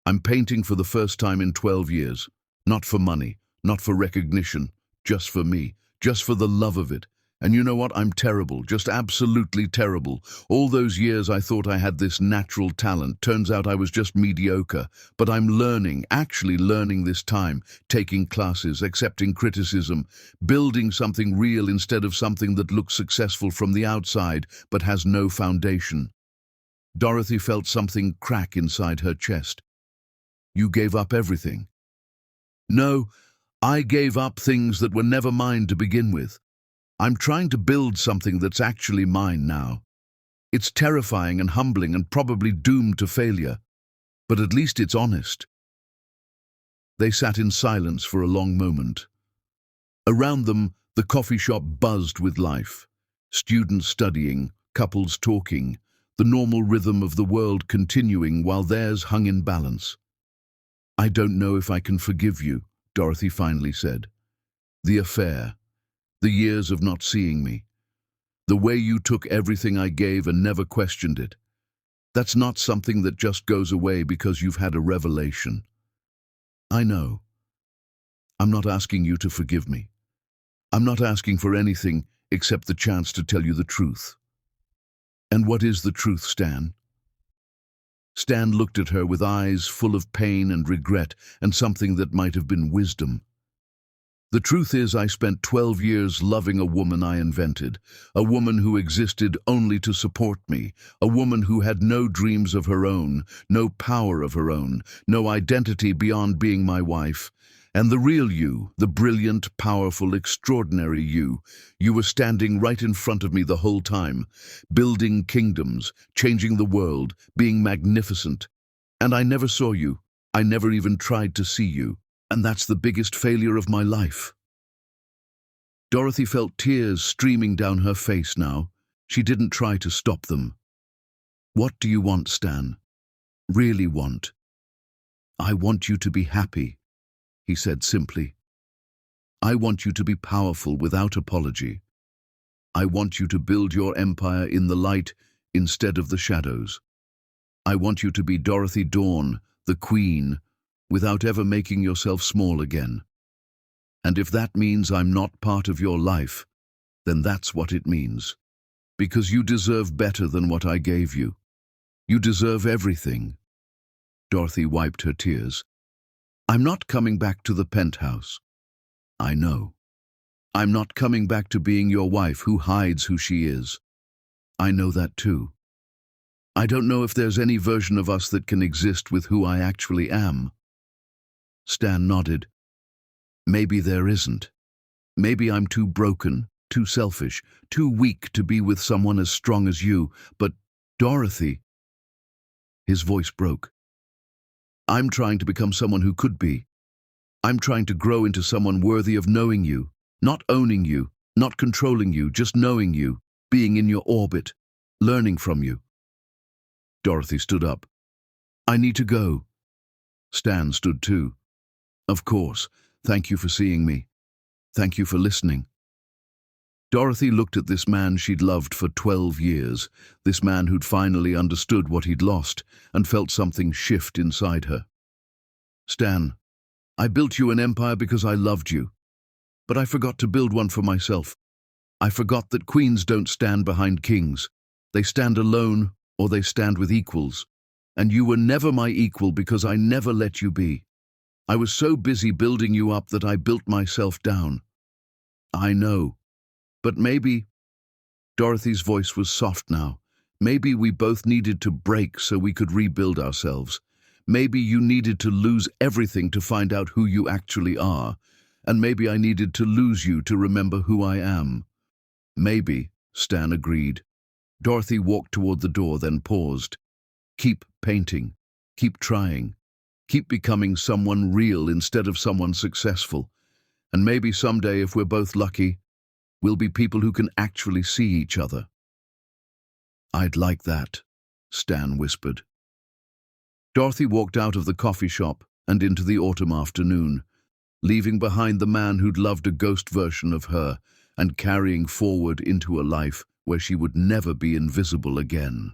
I'm painting for the first time in 12 years. Not for money, not for recognition, just for me, just for the love of it. And you know what? I'm terrible, just absolutely terrible. All those years I thought I had this natural talent. Turns out I was just mediocre. But I'm learning, actually learning this time, taking classes, accepting criticism, building something real instead of something that looks successful from the outside but has no foundation. Dorothy felt something crack inside her chest. You gave up everything. No, I gave up things that were never mine to begin with. I'm trying to build something that's actually mine now. It's terrifying and humbling and probably doomed to failure, but at least it's honest. They sat in silence for a long moment. Around them, the coffee shop buzzed with life. Students studying, couples talking, the normal rhythm of the world continuing while theirs hung in balance. I don't know if I can forgive you, Dorothy finally said. The affair, the years of not seeing me, the way you took everything I gave and never questioned it. That's not something that just goes away because you've had a revelation. I know. I'm not asking you to forgive me. I'm not asking for anything except the chance to tell you the truth. And what is the truth, Stan? Stan looked at her with eyes full of pain and regret and something that might have been wisdom. The truth is, I spent 12 years loving a woman I invented, a woman who existed only to support me, a woman who had no dreams of her own, no power of her own, no identity beyond being my wife. And the real you, the brilliant, powerful, extraordinary you were standing right in front of me the whole time, building kingdoms, changing the world, being magnificent. And I never saw you. I never even tried to see you. And that's the biggest failure of my life. Dorothy felt tears streaming down her face now. She didn't try to stop them. What do you want, Stan? Really want? I want you to be happy, he said simply. I want you to be powerful without apology. I want you to build your empire in the light instead of the shadows. I want you to be Dorothy Dawn, the queen, without ever making yourself small again. And if that means I'm not part of your life, then that's what it means. Because you deserve better than what I gave you. You deserve everything. Dorothy wiped her tears. I'm not coming back to the penthouse. I know. I'm not coming back to being your wife who hides who she is. I know that too. I don't know if there's any version of us that can exist with who I actually am. Stan nodded. Maybe there isn't. Maybe I'm too broken, too selfish, too weak to be with someone as strong as you, but Dorothy. His voice broke. I'm trying to become someone who could be. I'm trying to grow into someone worthy of knowing you, not owning you, not controlling you, just knowing you, being in your orbit, learning from you. Dorothy stood up. I need to go. Stan stood too. Of course. Thank you for seeing me. Thank you for listening. Dorothy looked at this man she'd loved for 12 years, this man who'd finally understood what he'd lost and felt something shift inside her. Stan, I built you an empire because I loved you, but I forgot to build one for myself. I forgot that queens don't stand behind kings. They stand alone or they stand with equals. And you were never my equal because I never let you be. I was so busy building you up that I built myself down. I know. But maybe, Dorothy's voice was soft now, maybe we both needed to break so we could rebuild ourselves. Maybe you needed to lose everything to find out who you actually are, and maybe I needed to lose you to remember who I am. Maybe, Stan agreed. Dorothy walked toward the door, then paused. Keep painting. Keep trying. Keep becoming someone real instead of someone successful. And maybe someday, if we're both lucky, we'll be people who can actually see each other. I'd like that, Stan whispered. Dorothy walked out of the coffee shop and into the autumn afternoon, leaving behind the man who'd loved a ghost version of her and carrying forward into a life where she would never be invisible again.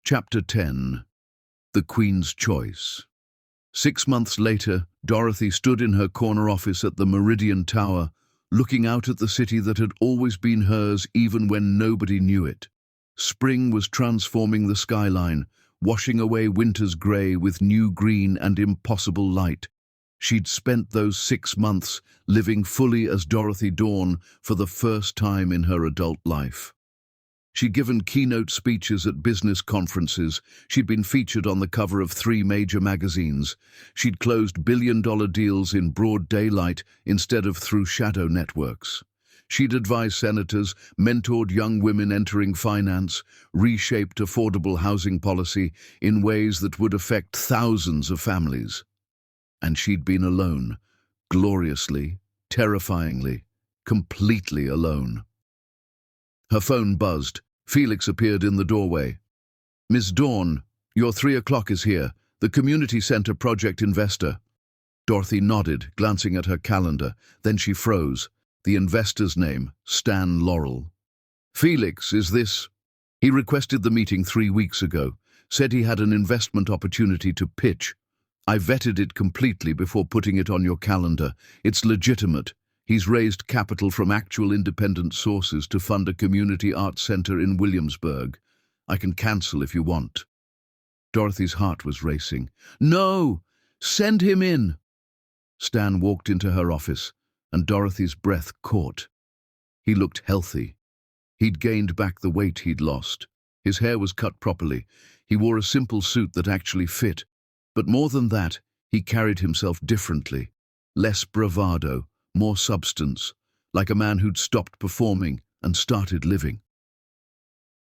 Chapter 10. The Queen's Choice. 6 months later, Dorothy stood in her corner office at the Meridian Tower, looking out at the city that had always been hers even when nobody knew it. Spring was transforming the skyline, washing away winter's grey with new green and impossible light. She'd spent those 6 months living fully as Dorothy Dawn for the first time in her adult life. She'd given keynote speeches at business conferences. She'd been featured on the cover of 3 major magazines. She'd closed billion-dollar deals in broad daylight instead of through shadow networks. She'd advised senators, mentored young women entering finance, reshaped affordable housing policy in ways that would affect thousands of families. And she'd been alone, gloriously, terrifyingly, completely alone. Her phone buzzed. Felix appeared in the doorway. Miss Dawn, your 3 o'clock is here, the community center project investor. Dorothy nodded, glancing at her calendar. Then she froze. The investor's name, Stan Laurel. Felix, is this? He requested the meeting 3 weeks ago, said he had an investment opportunity to pitch. I vetted it completely before putting it on your calendar. It's legitimate. He's raised capital from actual independent sources to fund a community arts center in Williamsburg. I can cancel if you want. Dorothy's heart was racing. No! Send him in! Stan walked into her office, and Dorothy's breath caught. He looked healthy. He'd gained back the weight he'd lost. His hair was cut properly. He wore a simple suit that actually fit. But more than that, he carried himself differently. Less bravado, more substance, like a man who'd stopped performing and started living.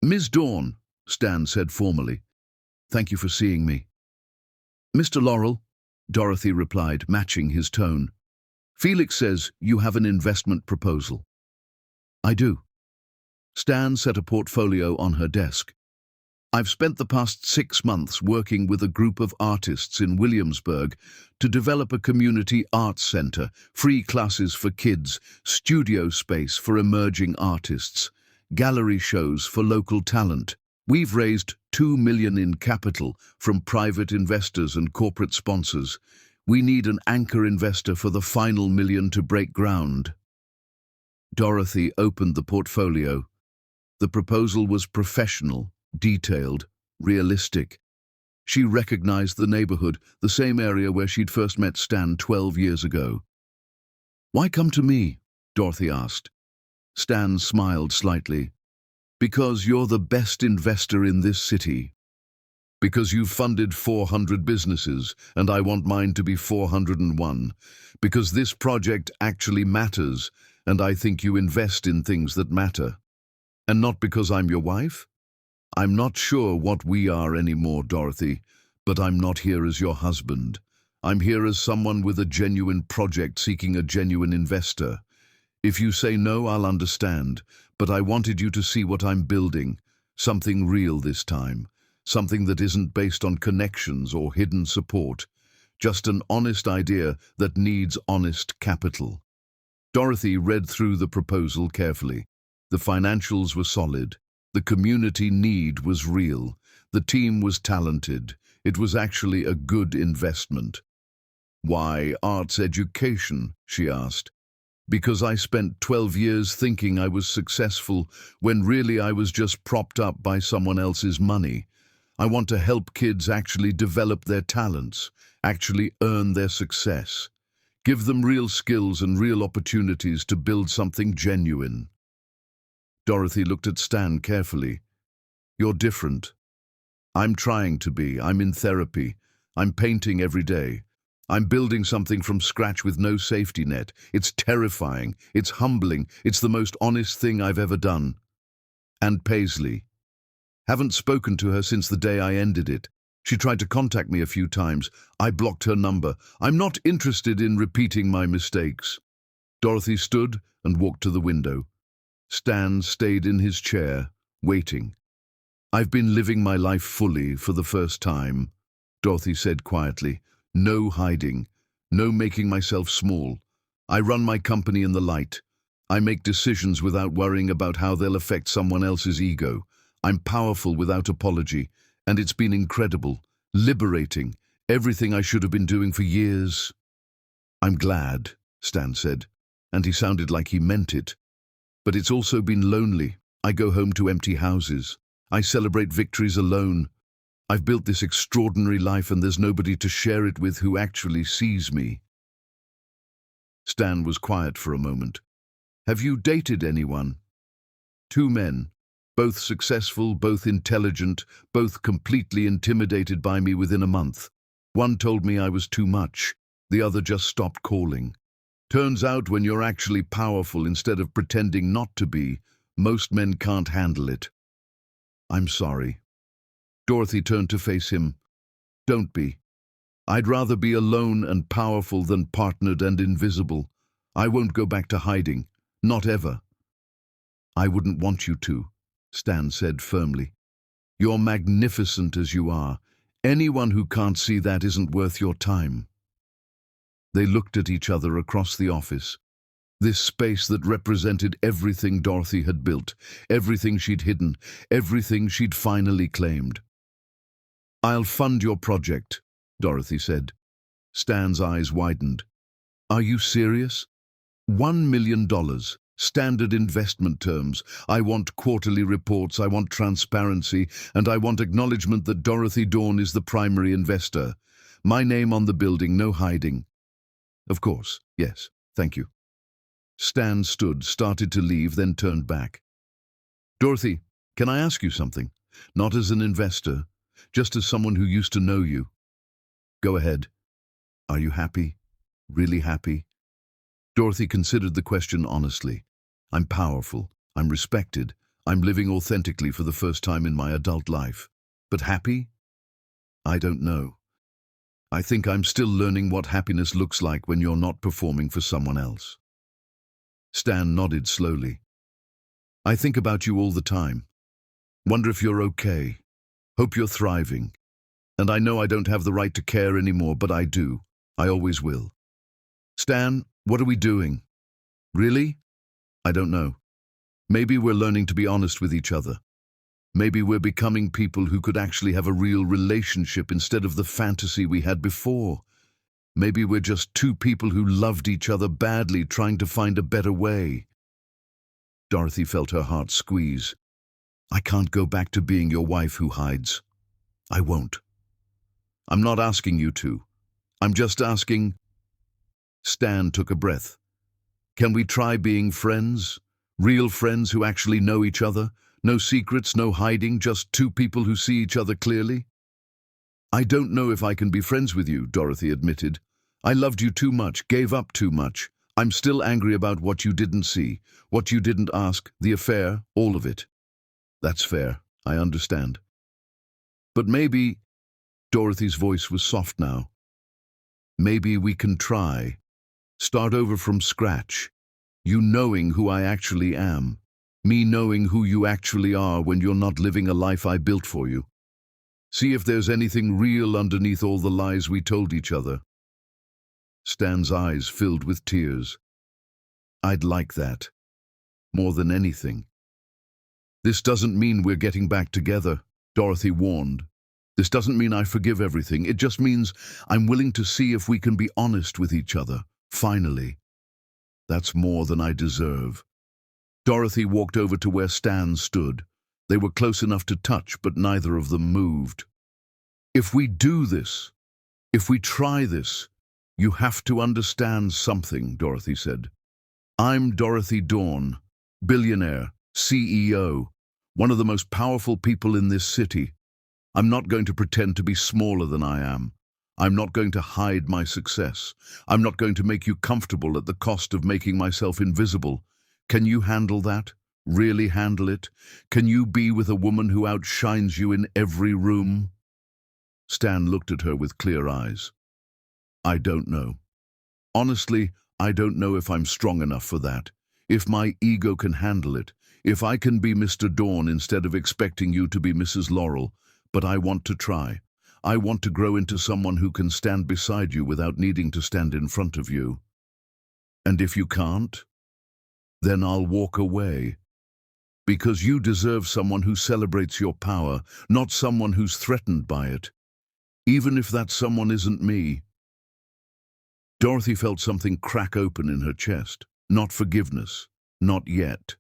Ms. Dawn, Stan said formally, thank you for seeing me. Mr. Laurel, Dorothy replied, matching his tone. Felix says you have an investment proposal. I do. Stan set a portfolio on her desk. I've spent the past 6 months working with a group of artists in Williamsburg to develop a community arts center, free classes for kids, studio space for emerging artists, gallery shows for local talent. We've raised $2 million in capital from private investors and corporate sponsors. We need an anchor investor for the final $1 million to break ground. Dorothy opened the portfolio. The proposal was professional, detailed, realistic. She recognized the neighborhood, the same area where she'd first met Stan 12 years ago. Why come to me? Dorothy asked. Stan smiled slightly. Because you're the best investor in this city. Because you've funded 400 businesses, and I want mine to be 401. Because this project actually matters, and I think you invest in things that matter. And not because I'm your wife? I'm not sure what we are anymore, Dorothy, but I'm not here as your husband. I'm here as someone with a genuine project seeking a genuine investor. If you say no, I'll understand, but I wanted you to see what I'm building. Something real this time. Something that isn't based on connections or hidden support. Just an honest idea that needs honest capital. Dorothy read through the proposal carefully. The financials were solid. The community need was real. The team was talented. It was actually a good investment. Why arts education? She asked. Because I spent 12 years thinking I was successful when really I was just propped up by someone else's money. I want to help kids actually develop their talents, actually earn their success. Give them real skills and real opportunities to build something genuine. Dorothy looked at Stan carefully. You're different. I'm trying to be. I'm in therapy. I'm painting every day. I'm building something from scratch with no safety net. It's terrifying. It's humbling. It's the most honest thing I've ever done. And Paisley. Haven't spoken to her since the day I ended it. She tried to contact me a few times. I blocked her number. I'm not interested in repeating my mistakes. Dorothy stood and walked to the window. Stan stayed in his chair, waiting. I've been living my life fully for the first time, Dorothy said quietly. No hiding, no making myself small. I run my company in the light. I make decisions without worrying about how they'll affect someone else's ego. I'm powerful without apology, and it's been incredible, liberating, everything I should have been doing for years. I'm glad, Stan said, and he sounded like he meant it. But it's also been lonely. I go home to empty houses. I celebrate victories alone. I've built this extraordinary life and there's nobody to share it with who actually sees me. Stan was quiet for a moment. Have you dated anyone? 2 men, both successful, both intelligent, both completely intimidated by me within a month. One told me I was too much. The other just stopped calling. Turns out when you're actually powerful instead of pretending not to be, most men can't handle it. I'm sorry. Dorothy turned to face him. Don't be. I'd rather be alone and powerful than partnered and invisible. I won't go back to hiding. Not ever. I wouldn't want you to, Stan said firmly. You're magnificent as you are. Anyone who can't see that isn't worth your time. They looked at each other across the office. This space that represented everything Dorothy had built, everything she'd hidden, everything she'd finally claimed. I'll fund your project, Dorothy said. Stan's eyes widened. Are you serious? $1 million, standard investment terms. I want quarterly reports, I want transparency, and I want acknowledgement that Dorothy Dawn is the primary investor. My name on the building, no hiding. Of course, yes, thank you. Stan stood, started to leave, then turned back. Dorothy, can I ask you something? Not as an investor, just as someone who used to know you. Go ahead. Are you happy? Really happy? Dorothy considered the question honestly. I'm powerful. I'm respected. I'm living authentically for the first time in my adult life. But happy? I don't know. I think I'm still learning what happiness looks like when you're not performing for someone else. Stan nodded slowly. I think about you all the time. Wonder if you're okay. Hope you're thriving. And I know I don't have the right to care anymore, but I do. I always will. Stan, what are we doing? Really? I don't know. Maybe we're learning to be honest with each other. Maybe we're becoming people who could actually have a real relationship instead of the fantasy we had before. Maybe we're just 2 people who loved each other badly, trying to find a better way. Dorothy felt her heart squeeze. I can't go back to being your wife who hides. I won't. I'm not asking you to. I'm just asking... Stan took a breath. Can we try being friends? Real friends who actually know each other? No secrets, no hiding, just 2 people who see each other clearly? I don't know if I can be friends with you, Dorothy admitted. I loved you too much, gave up too much. I'm still angry about what you didn't see, what you didn't ask, the affair, all of it. That's fair, I understand. But maybe, Dorothy's voice was soft now, maybe we can try. Start over from scratch. You knowing who I actually am. Me knowing who you actually are when you're not living a life I built for you. See if there's anything real underneath all the lies we told each other. Stan's eyes filled with tears. I'd like that. More than anything. This doesn't mean we're getting back together, Dorothy warned. This doesn't mean I forgive everything. It just means I'm willing to see if we can be honest with each other, finally. That's more than I deserve. Dorothy walked over to where Stan stood. They were close enough to touch, but neither of them moved. If we do this, if we try this, you have to understand something, Dorothy said. I'm Dorothy Dawn, billionaire, CEO, one of the most powerful people in this city. I'm not going to pretend to be smaller than I am. I'm not going to hide my success. I'm not going to make you comfortable at the cost of making myself invisible. Can you handle that? Really handle it? Can you be with a woman who outshines you in every room? Stan looked at her with clear eyes. I don't know. Honestly, I don't know if I'm strong enough for that. If my ego can handle it. If I can be Mr. Dawn instead of expecting you to be Mrs. Laurel. But I want to try. I want to grow into someone who can stand beside you without needing to stand in front of you. And if you can't, then I'll walk away. Because you deserve someone who celebrates your power, not someone who's threatened by it. Even if that someone isn't me. Dorothy felt something crack open in her chest. Not forgiveness, not yet,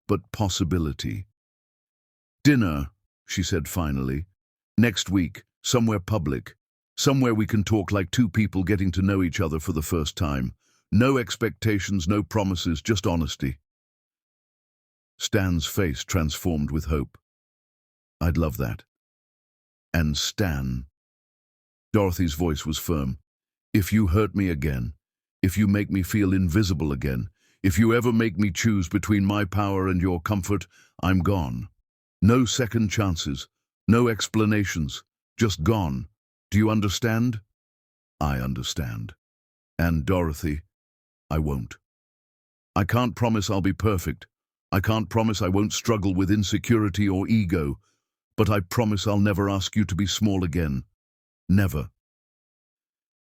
but possibility. Dinner, she said finally. Next week, somewhere public. Somewhere we can talk like two people getting to know each other for the first time. No expectations, no promises, just honesty. Stan's face transformed with hope. I'd love that. And Stan. Dorothy's voice was firm. If you hurt me again, if you make me feel invisible again, if you ever make me choose between my power and your comfort, I'm gone. No second chances, no explanations, just gone. Do you understand? I understand. And Dorothy, I won't. I can't promise I'll be perfect. I can't promise I won't struggle with insecurity or ego, but I promise I'll never ask you to be small again. Never.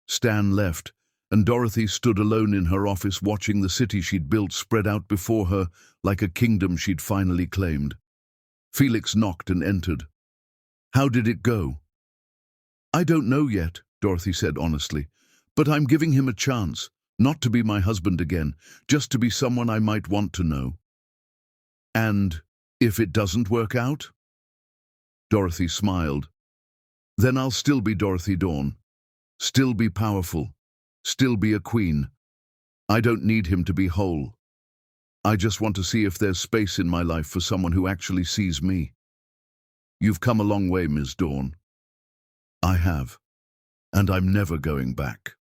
Stan left, and Dorothy stood alone in her office watching the city she'd built spread out before her like a kingdom she'd finally claimed. Felix knocked and entered. How did it go? I don't know yet, Dorothy said honestly, but I'm giving him a chance, not to be my husband again, just to be someone I might want to know. And if it doesn't work out? Dorothy smiled. Then I'll still be Dorothy Dawn. Still be powerful. Still be a queen. I don't need him to be whole. I just want to see if there's space in my life for someone who actually sees me. You've come a long way, Ms. Dawn. I have. And I'm never going back.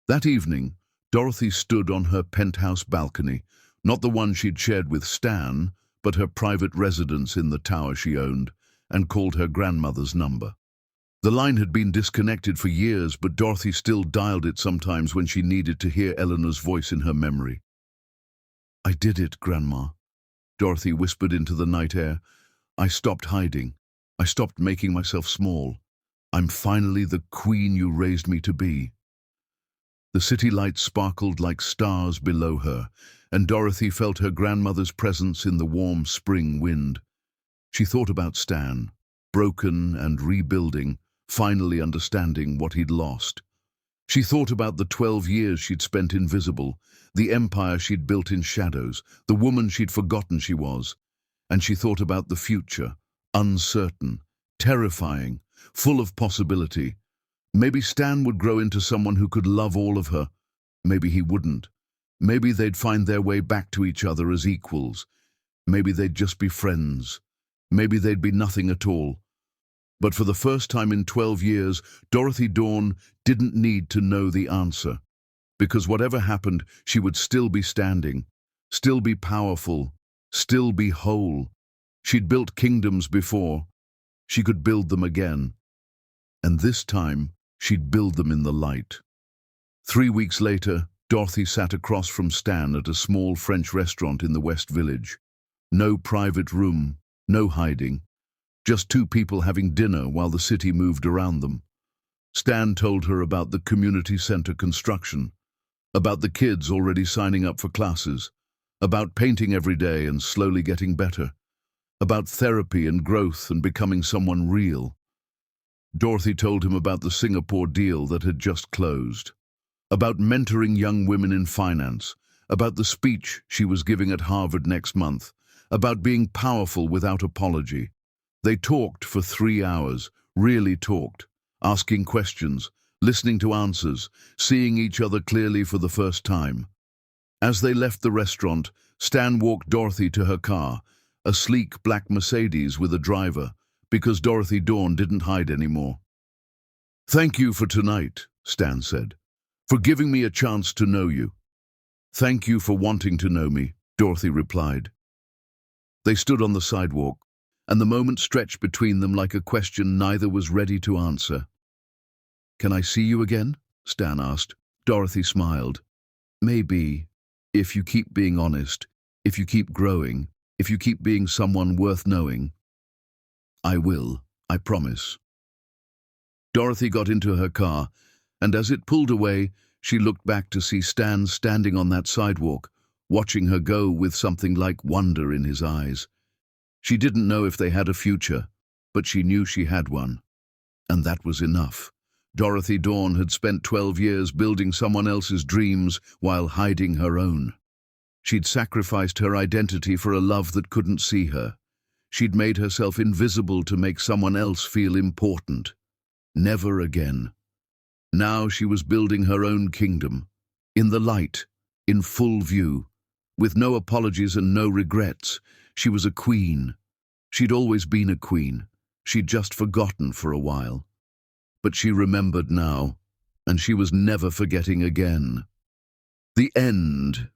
That evening, Dorothy stood on her penthouse balcony, not the one she'd shared with Stan, but her private residence in the tower she owned, and called her grandmother's number. The line had been disconnected for years, but Dorothy still dialed it sometimes when she needed to hear Eleanor's voice in her memory. I did it, Grandma, Dorothy whispered into the night air. I stopped hiding. I stopped making myself small. I'm finally the queen you raised me to be. The city lights sparkled like stars below her, and Dorothy felt her grandmother's presence in the warm spring wind. She thought about Stan, broken and rebuilding, finally understanding what he'd lost. She thought about the 12 years she'd spent invisible, the empire she'd built in shadows, the woman she'd forgotten she was. And she thought about the future, uncertain, terrifying, full of possibility. Maybe Stan would grow into someone who could love all of her. Maybe he wouldn't. Maybe they'd find their way back to each other as equals. Maybe they'd just be friends. Maybe they'd be nothing at all. But for the first time in 12 years, Dorothy Dawn didn't need to know the answer. Because whatever happened, she would still be standing, still be powerful, still be whole. She'd built kingdoms before. She could build them again. And this time, she'd build them in the light. 3 weeks later, Dorothy sat across from Stan at a small French restaurant in the West Village. No private room, no hiding. Just two people having dinner while the city moved around them. Stan told her about the community center construction, about the kids already signing up for classes, about painting every day and slowly getting better, about therapy and growth and becoming someone real. Dorothy told him about the Singapore deal that had just closed, about mentoring young women in finance, about the speech she was giving at Harvard next month, about being powerful without apology. They talked for 3 hours, really talked, asking questions, listening to answers, seeing each other clearly for the first time. As they left the restaurant, Stan walked Dorothy to her car, a sleek black Mercedes with a driver, because Dorothy Dawn didn't hide anymore. "Thank you for tonight," Stan said, "for giving me a chance to know you." "Thank you for wanting to know me," Dorothy replied. They stood on the sidewalk, and the moment stretched between them like a question neither was ready to answer. "Can I see you again?" Stan asked. Dorothy smiled. "Maybe, if you keep being honest, if you keep growing, if you keep being someone worth knowing." "I will, I promise." Dorothy got into her car, and as it pulled away, she looked back to see Stan standing on that sidewalk, watching her go with something like wonder in his eyes. She didn't know if they had a future, but she knew she had one. And that was enough. Dorothy Dawn had spent 12 years building someone else's dreams while hiding her own. She'd sacrificed her identity for a love that couldn't see her. She'd made herself invisible to make someone else feel important. Never again. Now she was building her own kingdom, in the light, in full view, with no apologies and no regrets. She was a queen. She'd always been a queen. She'd just forgotten for a while. But she remembered now, and she was never forgetting again. The end.